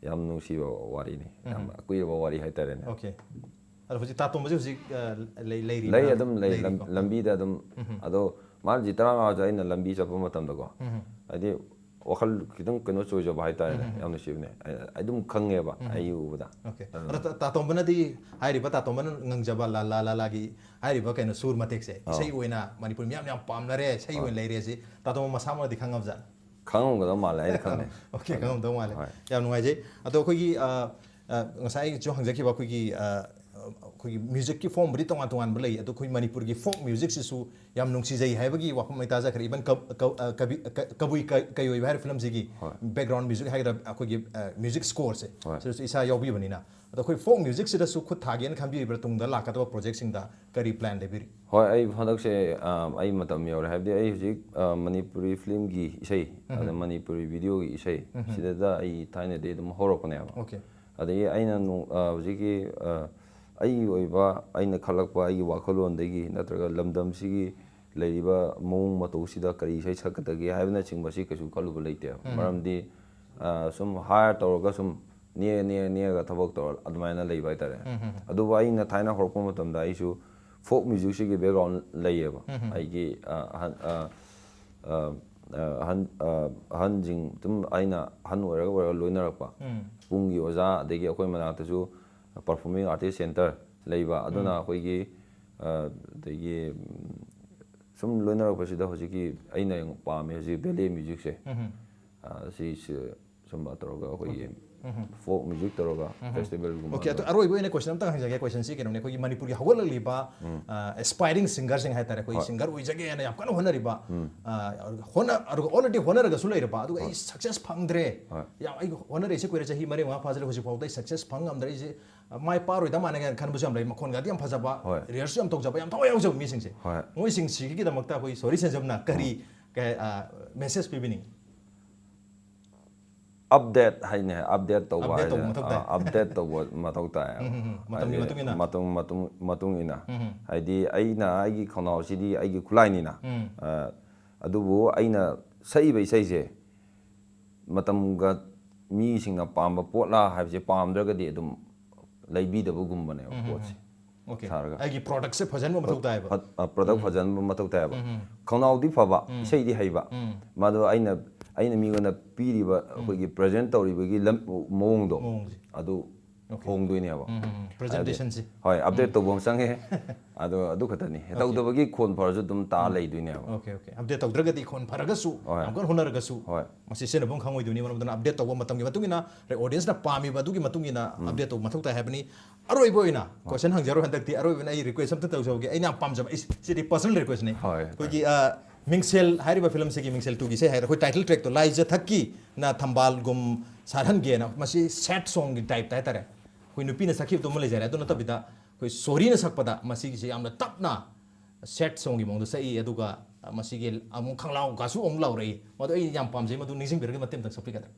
ꯌꯥꯝ ꯅꯨꯡꯁꯤꯕ ꯋꯥꯔꯤꯅꯤ ꯌꯥꯝ ꯑꯀꯨꯏꯔꯕ ꯋꯥꯔꯤ ꯍꯥꯏꯇꯥꯔꯦꯅꯦ ꯑꯗꯣ ꯍꯧꯖꯤꯛ ꯇꯥꯇꯣꯝꯕꯁꯦ ꯍꯧꯖꯤꯛ ꯂꯩꯔꯤ ꯑꯗꯨꯝ ꯂꯩ ꯂꯝꯕꯤꯗ ꯑꯗꯨꯝ ꯑꯗꯣ ꯃꯥꯁꯤ 15 ꯑꯩꯅ ꯂꯝꯕꯤ ꯆꯠꯄ ꯃꯇꯝꯗꯀꯣ ꯍꯥꯏꯗꯤ ꯋꯥꯈꯜ ꯈꯤꯇꯪ ꯀꯩꯅꯣ ꯆꯣꯏꯖꯕ ꯍꯥꯏꯇꯥꯔꯦꯅꯦ ꯌꯥꯝ ꯅꯨꯡꯁꯤꯕꯅꯦ ꯑꯩ ꯑꯗꯨꯝ ꯈꯪꯉꯦꯕ ꯑꯩ ꯎꯕꯗ Okay. ꯇꯥꯇꯣꯝꯕꯅꯗꯤ ꯍꯥꯏꯔꯤꯕ ꯇꯥꯇꯣꯝꯕꯅ ꯉꯪꯖꯕ ꯂꯥ ꯂꯥ ꯂꯥ ꯂꯥꯒꯤ ꯍꯥꯏꯔꯤꯕ ꯀꯩꯅꯣ ꯁꯨꯔ ꯃꯇꯦꯛꯁꯦ ꯏꯁꯩ ꯑꯣꯏꯅ ꯃꯅꯤꯄꯨꯔ ꯃꯤꯌꯥꯝ ꯌꯥꯝ ꯄꯥꯝꯅꯔꯦ ꯏꯁꯩ ꯑꯣꯏꯅ ꯂꯩꯔꯦ ꯁꯤ ꯇꯥꯇꯣꯝꯕ ꯃꯁꯥꯃꯛꯅꯗꯤ ꯈꯪꯉꯕꯖꯥꯠꯅꯤ ꯈꯪꯉꯝꯒꯗꯕ ꯃꯥꯜꯂꯦ ꯑꯩꯅ ꯈꯪꯉꯦ ꯑꯣꯀꯦ ꯈꯪꯉꯝꯗꯧ ꯃꯥꯜꯂꯦ ꯌꯥꯝ ꯅꯨꯡꯉꯥꯏꯖꯩ ꯑꯗꯣ ꯑꯩꯈꯣꯏꯒꯤ ꯉꯁꯥꯏ ꯑꯩꯁꯨ ꯍꯪꯖꯈꯤꯕ ꯑꯩꯈꯣꯏꯒꯤ ꯃ꯭ꯌꯨꯖꯤꯛꯀꯤ ꯐꯣꯔꯝꯕꯨꯗꯤ ꯇꯣꯉꯥꯟ ꯇꯣꯉꯥꯟꯕ ꯂꯩ ꯑꯗꯣ ꯑꯩꯈꯣꯏ ꯃꯅꯤꯄꯨꯔꯒꯤ ꯐꯣꯛ ꯃ꯭ꯌꯨꯖꯤꯛꯁꯤꯁꯨ ꯌꯥꯝ ꯅꯨꯡꯁꯤꯖꯩ ꯍꯥꯏꯕꯒꯤ ꯋꯥꯐꯝ ꯑꯩ ꯇꯥꯖꯈ꯭ꯔꯦ ꯏꯚꯟ ꯀꯕꯨꯏ ꯀꯩꯑꯣꯏꯕ ꯍꯥꯏꯔꯤꯕ ꯐꯤꯂꯝꯁꯤꯒꯤ ꯕꯦꯛꯒ꯭ꯔꯥꯎꯟ ꯃ꯭ꯌꯨꯖꯤꯛ ꯍꯥꯏꯒꯗ꯭ꯔꯥ ꯑꯩꯈꯣꯏꯒꯤ ꯃ꯭ꯌꯨꯖꯤꯛ ꯁ꯭ꯀꯣꯔꯁꯦ ꯁꯤꯗꯁꯨ ꯏꯁꯥ ꯌꯥꯎꯕꯤꯕꯅꯤꯅ ꯑꯗꯣ ꯑꯩꯈꯣꯏ ꯐꯣꯛ ꯃ꯭ꯌꯨꯖꯤꯛꯁꯤꯗꯁꯨ ꯈꯨꯠ ꯊꯥꯒꯦꯅ ꯈꯟꯕꯤꯔꯤꯕ꯭ꯔꯥ ꯇꯨꯡꯗ ꯂꯥꯛꯀꯗꯕ ꯄ꯭ꯔꯣꯖꯦꯛꯁꯤꯡꯗ ꯀꯔꯤ ꯄ꯭ꯂꯥꯟ ꯂꯩꯕꯤꯔꯤ ꯍꯣꯏ ꯑꯩ ꯍꯟꯗꯛꯁꯦ ꯑꯩ ꯃꯇꯝ ꯌꯧꯔꯦ ꯍꯥꯏꯕꯗꯤ ꯑꯩ ꯍꯧꯖꯤꯛ ꯃꯅꯤꯄꯨꯔꯤ ꯐꯤꯂꯝꯒꯤ ꯏꯁꯩ ꯑꯗ ꯃꯅꯤꯄꯨꯔꯤ ꯚꯤꯗꯤꯑꯣꯒꯤ ꯏꯁꯩ ꯁꯤꯗ ꯑꯩ ꯊꯥꯏꯅꯗꯤ ꯑꯗꯨꯝ ꯍꯧꯔꯛꯄꯅꯦꯕ ꯑꯣꯀꯦ ꯑꯗꯒꯤ ꯑꯩꯅ ꯍꯧꯖꯤꯛꯀꯤ ꯑꯩꯒꯤ ꯑꯣꯏꯕ ꯑꯩꯅ ꯈꯜꯂꯛꯄ ꯑꯩꯒꯤ ꯋꯥꯈꯜꯂꯣꯟꯗꯒꯤ ꯅꯠꯇ꯭ꯔꯒ ꯂꯝꯗꯝꯁꯤꯒꯤ ꯂꯩꯔꯤꯕ ꯃꯑꯣꯡ ꯃꯇꯧꯁꯤꯗ ꯀꯔꯤ ꯏꯁꯩ ꯁꯛꯀꯗꯒꯦ ꯍꯥꯏꯕꯅꯆꯤꯡꯕꯁꯤ ꯀꯩꯁꯨ ꯈꯜꯂꯨꯕ ꯂꯩꯇꯦꯕ ꯃꯔꯝꯗꯤ ꯁꯨꯝ ꯍꯥꯌꯔ ꯇꯧꯔꯒ ꯁꯨꯝ ꯅꯦꯛꯑꯒ ꯊꯕꯛ ꯇꯧꯔ ꯑꯗꯨꯃꯥꯏꯅ ꯂꯩꯕ ꯍꯥꯏꯇꯥꯔꯦ ꯑꯗꯨꯕꯨ ꯑꯩꯅ ꯊꯥꯏꯅ ꯍꯧꯔꯛꯄ ꯃꯇꯝꯗ ꯑꯩꯁꯨ ꯐꯣꯛ ꯃ꯭ꯌꯨꯖꯤꯛꯁꯤꯒꯤ ꯕꯦꯛꯒ꯭ꯔꯥꯎꯟ ꯂꯩꯌꯦꯕ ꯑꯩꯒꯤ ꯑꯍꯟꯁꯤꯡ ꯑꯗꯨꯝ ꯑꯩꯅ ꯑꯍꯟ ꯑꯣꯏꯔꯒ ꯂꯣꯏꯅꯔꯛꯄ ꯄꯨꯡꯒꯤ ꯑꯣꯖꯥ ꯑꯗꯒꯤ ꯑꯩꯈꯣꯏ ꯃꯅꯥꯛꯇꯁꯨ ꯄꯔꯐꯣꯔꯃꯤꯡ ꯑꯥꯔꯇꯤꯁ ꯁꯦꯟꯇꯔ ꯂꯩꯕ ꯑꯗꯨꯅ ꯑꯩꯈꯣꯏꯒꯤ ꯑꯗꯒꯤ ꯁꯨꯝ ꯂꯣꯏꯅꯔꯛꯄꯁꯤꯗ ꯍꯧꯖꯤꯛꯀꯤ ꯑꯩꯅ ꯄꯥꯝꯃꯦ ꯍꯧꯖꯤꯛ ꯕꯦꯂꯦ ꯃ꯭ꯌꯨꯖꯤꯛꯁꯦ ꯁꯤꯁꯦ ꯁꯨꯝꯕ ꯇꯧꯔꯒ ꯑꯩꯈꯣꯏꯒꯤ ꯐꯣꯛ ꯃ꯭ꯌꯨꯖꯤꯛ ꯇꯧꯔꯒ ꯐꯦꯁꯇꯤꯚꯦꯜꯒꯨꯝꯕ ꯑꯣꯀꯦ ꯑꯗꯣ ꯑꯔꯣꯏꯕ ꯑꯣꯏꯅ ꯀꯣꯏꯁꯟ ꯑꯝꯇꯪ ꯍꯪꯖꯒꯦ ꯀꯣꯏꯁꯟꯁꯤ ꯀꯩꯅꯣꯅꯦ ꯑꯩꯈꯣꯏꯒꯤ ꯃꯅꯤꯄꯨꯔꯒꯤ ꯍꯧꯒꯠꯂꯛꯂꯤꯕ ꯑꯦꯁꯄꯥꯏꯔꯤꯡ ꯁꯤꯡꯒꯔꯁꯤꯡ ꯍꯥꯏꯇꯥꯔꯦ ꯑꯩꯈꯣꯏ ꯁꯤꯡꯒꯔ ꯑꯣꯏꯖꯒꯦꯅ ꯌꯥꯝ ꯀꯟꯅ ꯍꯣꯠꯅꯔꯤꯕ ꯑꯣꯜꯔꯦꯗꯤ ꯍꯣꯠꯅꯔꯒꯁꯨ ꯂꯩꯔꯕ ꯑꯗꯨꯒ ꯑꯩ ꯁꯛꯁꯦꯁ ꯐꯪꯗ꯭ꯔꯦ ꯌꯥꯝ ꯑꯩ ꯍꯣꯠꯅꯔꯛꯏꯁꯦ ꯀꯨꯏꯔꯦ ꯆꯍꯤ 3-5 ꯐꯥꯖꯤꯜꯂꯦ ꯍꯧꯖꯤꯛꯐꯥꯎꯗ ꯑꯩ ꯁꯛꯁꯦꯁ ꯐꯪ ꯉꯝꯗ꯭ꯔꯦ ꯑꯩꯁꯦ ꯃꯥꯏ ꯄꯥꯔꯣꯏꯗ ꯃꯥꯟꯅꯒ ꯈꯟꯕꯁꯨ ꯌꯥꯝ ꯂꯩ ꯃꯈꯣꯟꯒꯗꯤ ꯌꯥꯝ ꯐꯖꯕ ꯔꯤꯍꯔꯁꯁꯨ ꯌꯥꯝ ꯇꯧꯖꯕ ꯌꯥꯝ ꯊꯋꯥꯏ ꯌꯥꯎꯖꯕ ꯃꯤꯁꯤꯡꯁꯦ ꯃꯣꯏꯁꯤꯡꯁꯤꯒꯤꯗꯃꯛꯇ ꯑꯩꯈꯣꯏ ꯁꯣꯔꯤ ꯁꯦꯟꯖꯝꯅ ꯀꯔꯤ ꯃꯦꯁꯦꯖ ꯄꯤꯕꯤꯅꯤꯡꯉꯤ ꯑꯞꯗꯦꯠ ꯍꯥꯏꯅꯦ ꯑꯞꯗꯦꯠ ꯇꯧꯕ ꯑꯞꯗꯦꯠ ꯇꯧꯕ ꯃꯊꯧ ꯇꯥꯏ ꯃꯇꯨꯡ ꯏꯟꯅ ꯍꯥꯏꯗꯤ ꯑꯩꯅ ꯑꯩꯒꯤ ꯈꯧꯅꯥꯎꯁꯤꯗꯤ ꯑꯩꯒꯤ ꯈꯨꯠꯂꯥꯏꯅꯤꯅ ꯑꯗꯨꯕꯨ ꯑꯩꯅ ꯁꯛꯏꯕ ꯏꯁꯩꯁꯦ ꯃꯇꯝꯒ ꯃꯤꯁꯤꯡꯅ ꯄꯥꯝꯕ ꯄꯣꯠꯂꯥ ꯍꯥꯏꯕꯁꯦ ꯄꯥꯝꯗ꯭ꯔꯒꯗꯤ ꯑꯗꯨꯝ ꯂꯩꯕꯤꯗꯕꯒꯨꯝꯕꯅꯦꯕ ꯄꯣꯠꯁꯦ ꯁꯥꯔꯒ ꯑꯩꯒꯤ ꯄ꯭ꯔꯣꯗꯛꯁꯦ ꯐꯖꯅꯕ ꯃꯊꯧ ꯇꯥꯏꯕ ꯄ꯭ꯔꯗꯛ ꯐꯖꯅꯕ ꯃꯊꯧ ꯇꯥꯏꯕ ꯈꯧꯅꯥꯎꯗꯤ ꯐꯕ ꯏꯁꯩꯗꯤ ꯍꯩꯕ ꯃꯗꯨ ꯑꯩꯅ ꯃꯤꯉꯣꯟꯗ ꯄꯤꯔꯤꯕ ꯑꯩꯈꯣꯏꯒꯤ ꯄ꯭ꯔꯖꯦꯟ ꯇꯧꯔꯤꯕꯒꯤ ꯃꯑꯣꯡꯗꯣ ꯑꯗꯨ ꯍꯣꯡꯗꯣꯏꯅꯦꯕ ꯄ꯭ꯔꯖꯦꯟꯇꯦꯁꯟꯁꯤ ꯍꯣꯏ ꯑꯞꯗꯦꯠ ꯇꯧꯕ ꯑꯃ ꯆꯪꯉꯦ ꯑꯗꯨ ꯈꯛꯇꯅꯤ ꯇꯧꯗꯕꯒꯤ ꯈꯣꯟ ꯐꯔꯁꯨ ꯑꯗꯨꯝ ꯇꯥ ꯂꯩꯗꯣꯏꯅꯦꯕ ꯑꯣꯀꯦ ꯑꯞꯗꯦꯠ ꯇꯧꯗ꯭ꯔꯒꯗꯤ ꯈꯣꯟ ꯐꯔꯒꯁꯨ ꯌꯥꯝ ꯀꯟꯅ ꯍꯣꯠꯅꯔꯒꯁꯨ ꯃꯁꯤ ꯁꯤꯖꯤꯟꯅꯐꯝ ꯈꯪꯉꯣꯏꯗꯣꯏꯅꯤ ꯃꯔꯝ ꯑꯗꯨꯅ ꯑꯞꯗꯦꯠ ꯇꯧꯕ ꯃꯇꯝꯒꯤ ꯃꯇꯨꯡ ꯏꯟꯅ ꯑꯣꯗꯤꯌꯟꯁꯅ ꯄꯥꯝꯃꯤꯕ ꯑꯗꯨꯒꯤ ꯃꯇꯨꯡ ꯏꯟꯅ ꯑꯞꯗꯦꯠ ꯇꯧꯕ ꯃꯊꯧ ꯇꯥꯏ ꯍꯥꯏꯕꯅꯤ ꯑꯔꯣꯏꯕ ꯑꯣꯏꯅ ꯀꯣꯏꯁꯟ ꯍꯪꯖꯔꯣꯏ ꯍꯟꯗꯛꯇꯤ ꯑꯔꯣꯏꯕꯅ ꯑꯩ ꯔꯤꯀ꯭ꯋꯦꯁ ꯑꯝꯇ ꯇꯧꯖꯍꯧꯒꯦ ꯑꯩꯅ ꯌꯥꯝ ꯄꯥꯝꯖꯕ ꯁꯤꯗꯤ ꯄꯔꯁꯣꯅꯦꯜ ꯔꯤꯀ꯭ꯋꯦꯁꯅꯤ ꯑꯩꯈꯣꯏꯒꯤ ꯃꯤꯡꯁꯦꯜ ꯍꯥꯏꯔꯤꯕ ꯐꯤꯂꯝꯁꯤꯒꯤ ꯃꯤꯡꯁꯦꯜ 2ꯒꯤ ꯏꯁꯩ ꯍꯥꯏꯔ ꯑꯩꯈꯣꯏ ꯇꯥꯏꯇꯜ ꯇ꯭ꯔꯦꯛꯇꯣ ꯂꯥꯏꯖꯊꯛꯀꯤꯅ ꯊꯝꯕꯥꯜꯒꯨꯝ ꯁꯥꯠꯍꯟꯒꯦꯅ ꯃꯁꯤ ꯁꯦꯠ ꯁꯣꯡꯒꯤ ꯇꯥꯏꯞꯇ ꯍꯥꯏꯇꯥꯔꯦ ꯑꯩꯈꯣꯏ ꯅꯨꯄꯤꯅ ꯁꯛꯈꯤꯕꯗꯣ ꯑꯃ ꯂꯩꯖꯔꯦ ꯑꯗꯨ ꯅꯠꯇꯕꯤꯗ ꯑꯩꯈꯣꯏ ꯁꯣꯔꯤꯅ ꯁꯛꯄꯗ ꯃꯁꯤꯒꯤꯁꯤ ꯌꯥꯝꯅ ꯇꯞꯅ ꯁꯦꯠ ꯁꯣꯡꯒꯤ ꯃꯑꯣꯡꯗ ꯁꯛꯏ ꯑꯗꯨꯒ ꯃꯁꯤꯒꯤ ꯑꯃꯨꯛ ꯈꯪꯂꯥꯎꯒꯁꯨ ꯑꯃꯨꯛ ꯂꯥꯎꯔꯛꯏ ꯃꯗꯨ ꯑꯩ ꯌꯥꯝ ꯄꯥꯝꯖꯩ ꯃꯗꯨ ꯅꯤꯡꯁꯤꯡꯕꯤꯔꯒ ꯃꯇꯦꯡ ꯑꯃꯇꯪ ꯁꯛꯄꯤꯒꯗ꯭ꯔꯥ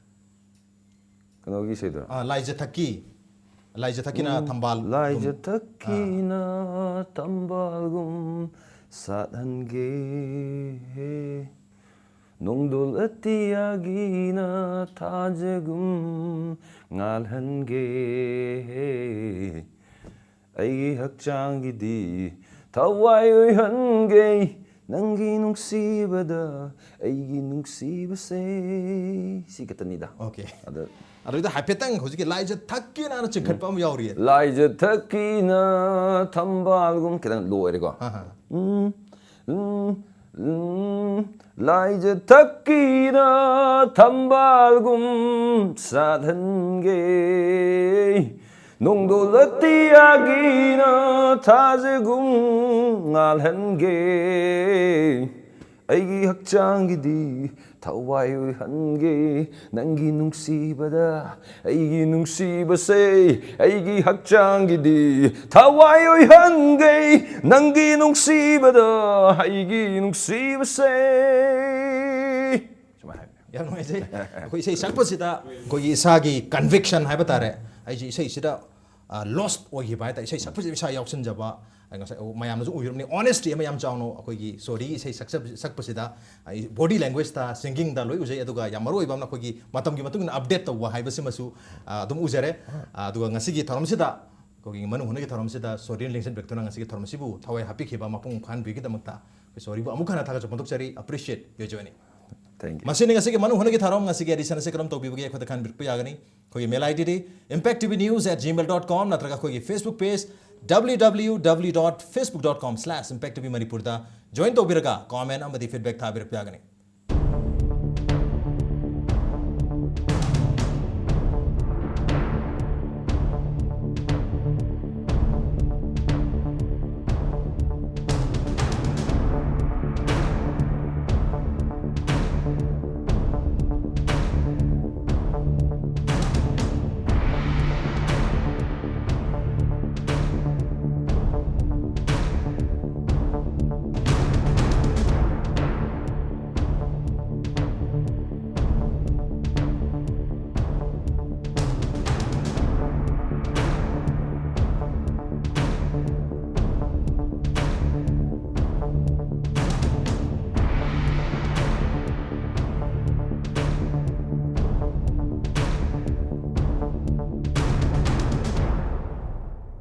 ꯀꯩꯅꯣꯒꯤ ꯏꯁꯩꯗꯨꯔꯣ ꯂꯥꯏꯖꯊꯛꯀꯤꯅ ꯊꯝꯕꯥꯜ ꯂꯥꯏꯖꯊꯛꯀꯤꯅ ꯊꯝꯕꯥꯜꯒꯨꯝ ꯁꯥꯠꯍꯟꯒꯦ ꯅꯣꯡꯗꯣꯜ ꯑꯇꯤꯌꯥꯒꯤꯅ ꯊꯥꯖꯒꯨꯝ ꯉꯥꯜꯍꯟꯒꯦ ꯑꯩꯒꯤ ꯍꯛꯆꯥꯡꯒꯤꯗꯤ ꯊꯋꯥꯏ ꯑꯣꯏꯍꯟꯒꯦ ꯅꯪꯒꯤ ꯅꯨꯡꯁꯤꯕꯗ ꯑꯩꯒꯤ ꯅꯨꯡꯁꯤꯕꯁꯦ ꯁꯤ ꯈꯛꯇꯅꯤꯗ ꯑꯣꯀꯦ ꯑꯗꯨꯗ ꯍꯥꯏꯐꯦꯠꯇꯪ ꯍꯧꯖꯤꯛꯀꯤ ꯂꯥꯏꯖꯊꯛꯀꯤꯅ ꯆꯤꯡꯈꯠꯄ ꯑꯃ ꯌꯥꯎꯔꯤꯌꯦ ꯂꯥꯏꯖꯊꯛꯀꯤꯅ ꯊꯝꯕꯥꯜꯒꯨꯝ ꯈꯤꯇꯪ ꯂꯣꯏꯔꯦꯀꯣ ꯂꯥꯏꯖꯊꯛꯀꯤꯅ ꯊꯝꯕꯥꯜꯒꯨꯝ ꯁꯥꯠꯍꯟꯒꯦ ꯅꯣꯡꯗꯣꯜ ꯑꯇꯤꯌꯥꯒꯤꯅ ꯊꯥꯖꯒꯨꯝ ꯉꯥꯜꯍꯟꯒꯦ ꯑꯩꯒꯤ ꯍꯛꯆꯥꯡꯒꯤꯗꯤ ꯊꯋꯥꯏ ꯑꯣꯏꯍꯟꯒꯦ ꯅꯪꯒꯤ ꯅꯨꯡꯁꯤꯕꯗ ꯑꯩꯒꯤ ꯅꯨꯡꯁꯤꯕꯁꯦ ꯑꯩꯒꯤ ꯍꯛꯆꯥꯡꯒꯤꯗꯤ ꯊꯋꯥꯏ ꯑꯣꯏꯍꯟꯒꯦ ꯅꯪꯒꯤ ꯅꯨꯡꯁꯤꯕꯗ ꯑꯩꯒꯤ ꯅꯨꯡꯁꯤꯕꯁꯦ ꯌꯥꯝ ꯅꯨꯡꯉꯥꯏꯖꯩ ꯑꯩꯈꯣꯏ ꯏꯁꯩ ꯁꯛꯄꯁꯤꯗ ꯑꯩꯈꯣꯏꯒꯤ ꯏꯁꯥꯒꯤ ꯀꯟꯚꯤꯛꯁꯟ ꯍꯥꯏꯕ ꯇꯥꯔꯦ ꯑꯩꯁꯤ ꯏꯁꯩꯁꯤꯗ ꯂꯣꯁ ꯑꯣꯏꯈꯤꯕ ꯍꯥꯏꯇꯥꯔꯦ ꯏꯁꯩ ꯁꯛꯄꯁꯤꯗ ꯏꯁꯥ ꯌꯥꯎꯁꯟꯖꯕ ꯉꯁꯥꯏ ꯃꯌꯥꯝꯅꯁꯨ ꯎꯔꯕꯅꯤ ꯑꯣꯅꯦꯁꯇꯤ ꯑꯃ ꯌꯥꯝ ꯆꯥꯎꯅ ꯑꯩꯈꯣꯏꯒꯤ ꯁꯣꯔꯤꯒꯤ ꯏꯁꯩ ꯁꯛꯄꯁꯤꯗ ꯕꯣꯗꯤ ꯂꯦꯡꯒ꯭ꯋꯦꯖꯇ ꯁꯤꯡꯒꯤꯡꯗ ꯂꯣꯏ ꯎꯖꯩ ꯑꯗꯨꯒ ꯌꯥꯝ ꯃꯔꯨꯑꯣꯏꯕ ꯑꯃꯅ ꯑꯩꯈꯣꯏꯒꯤ ꯃꯇꯝꯒꯤ ꯃꯇꯨꯡ ꯏꯟꯅ ꯑꯞꯗꯦꯠ ꯇꯧꯕ ꯍꯥꯏꯕꯁꯤꯃꯁꯨ ꯑꯗꯨꯝ ꯎꯖꯔꯦ ꯑꯗꯨꯒ ꯉꯁꯤꯒꯤ ꯊꯧꯔꯝꯁꯤꯗ ꯑꯩꯈꯣꯏꯒꯤ ꯃꯅꯨꯡ ꯍꯨꯠꯅꯒꯤ ꯊꯧꯔꯝꯁꯤꯗ ꯁꯣꯔꯤꯅ ꯂꯦꯡꯁꯤꯟꯕꯤꯔꯛꯇꯨꯅ ꯉꯁꯤꯒꯤ ꯊꯧꯔꯝ ꯑꯁꯤꯕꯨ ꯊꯋꯥꯏ ꯍꯥꯞꯄꯤꯈꯤꯕ ꯃꯄꯨꯡ ꯐꯥꯍꯟꯕꯤꯒꯤꯗꯃꯛꯇ सॉरी अमुक हना था पंथोक्चरी appreciate your journey thank you मसीने ngasi manu hunagi tharom ngasi ge edition se karam tawbibage khota khan birp yagani khoi mail id di impacttvnews@gmail.com natraga khoi Facebook page www.facebook.com/impacttvmanipur da join tawbiraga comment amadi feedback tha birp yagani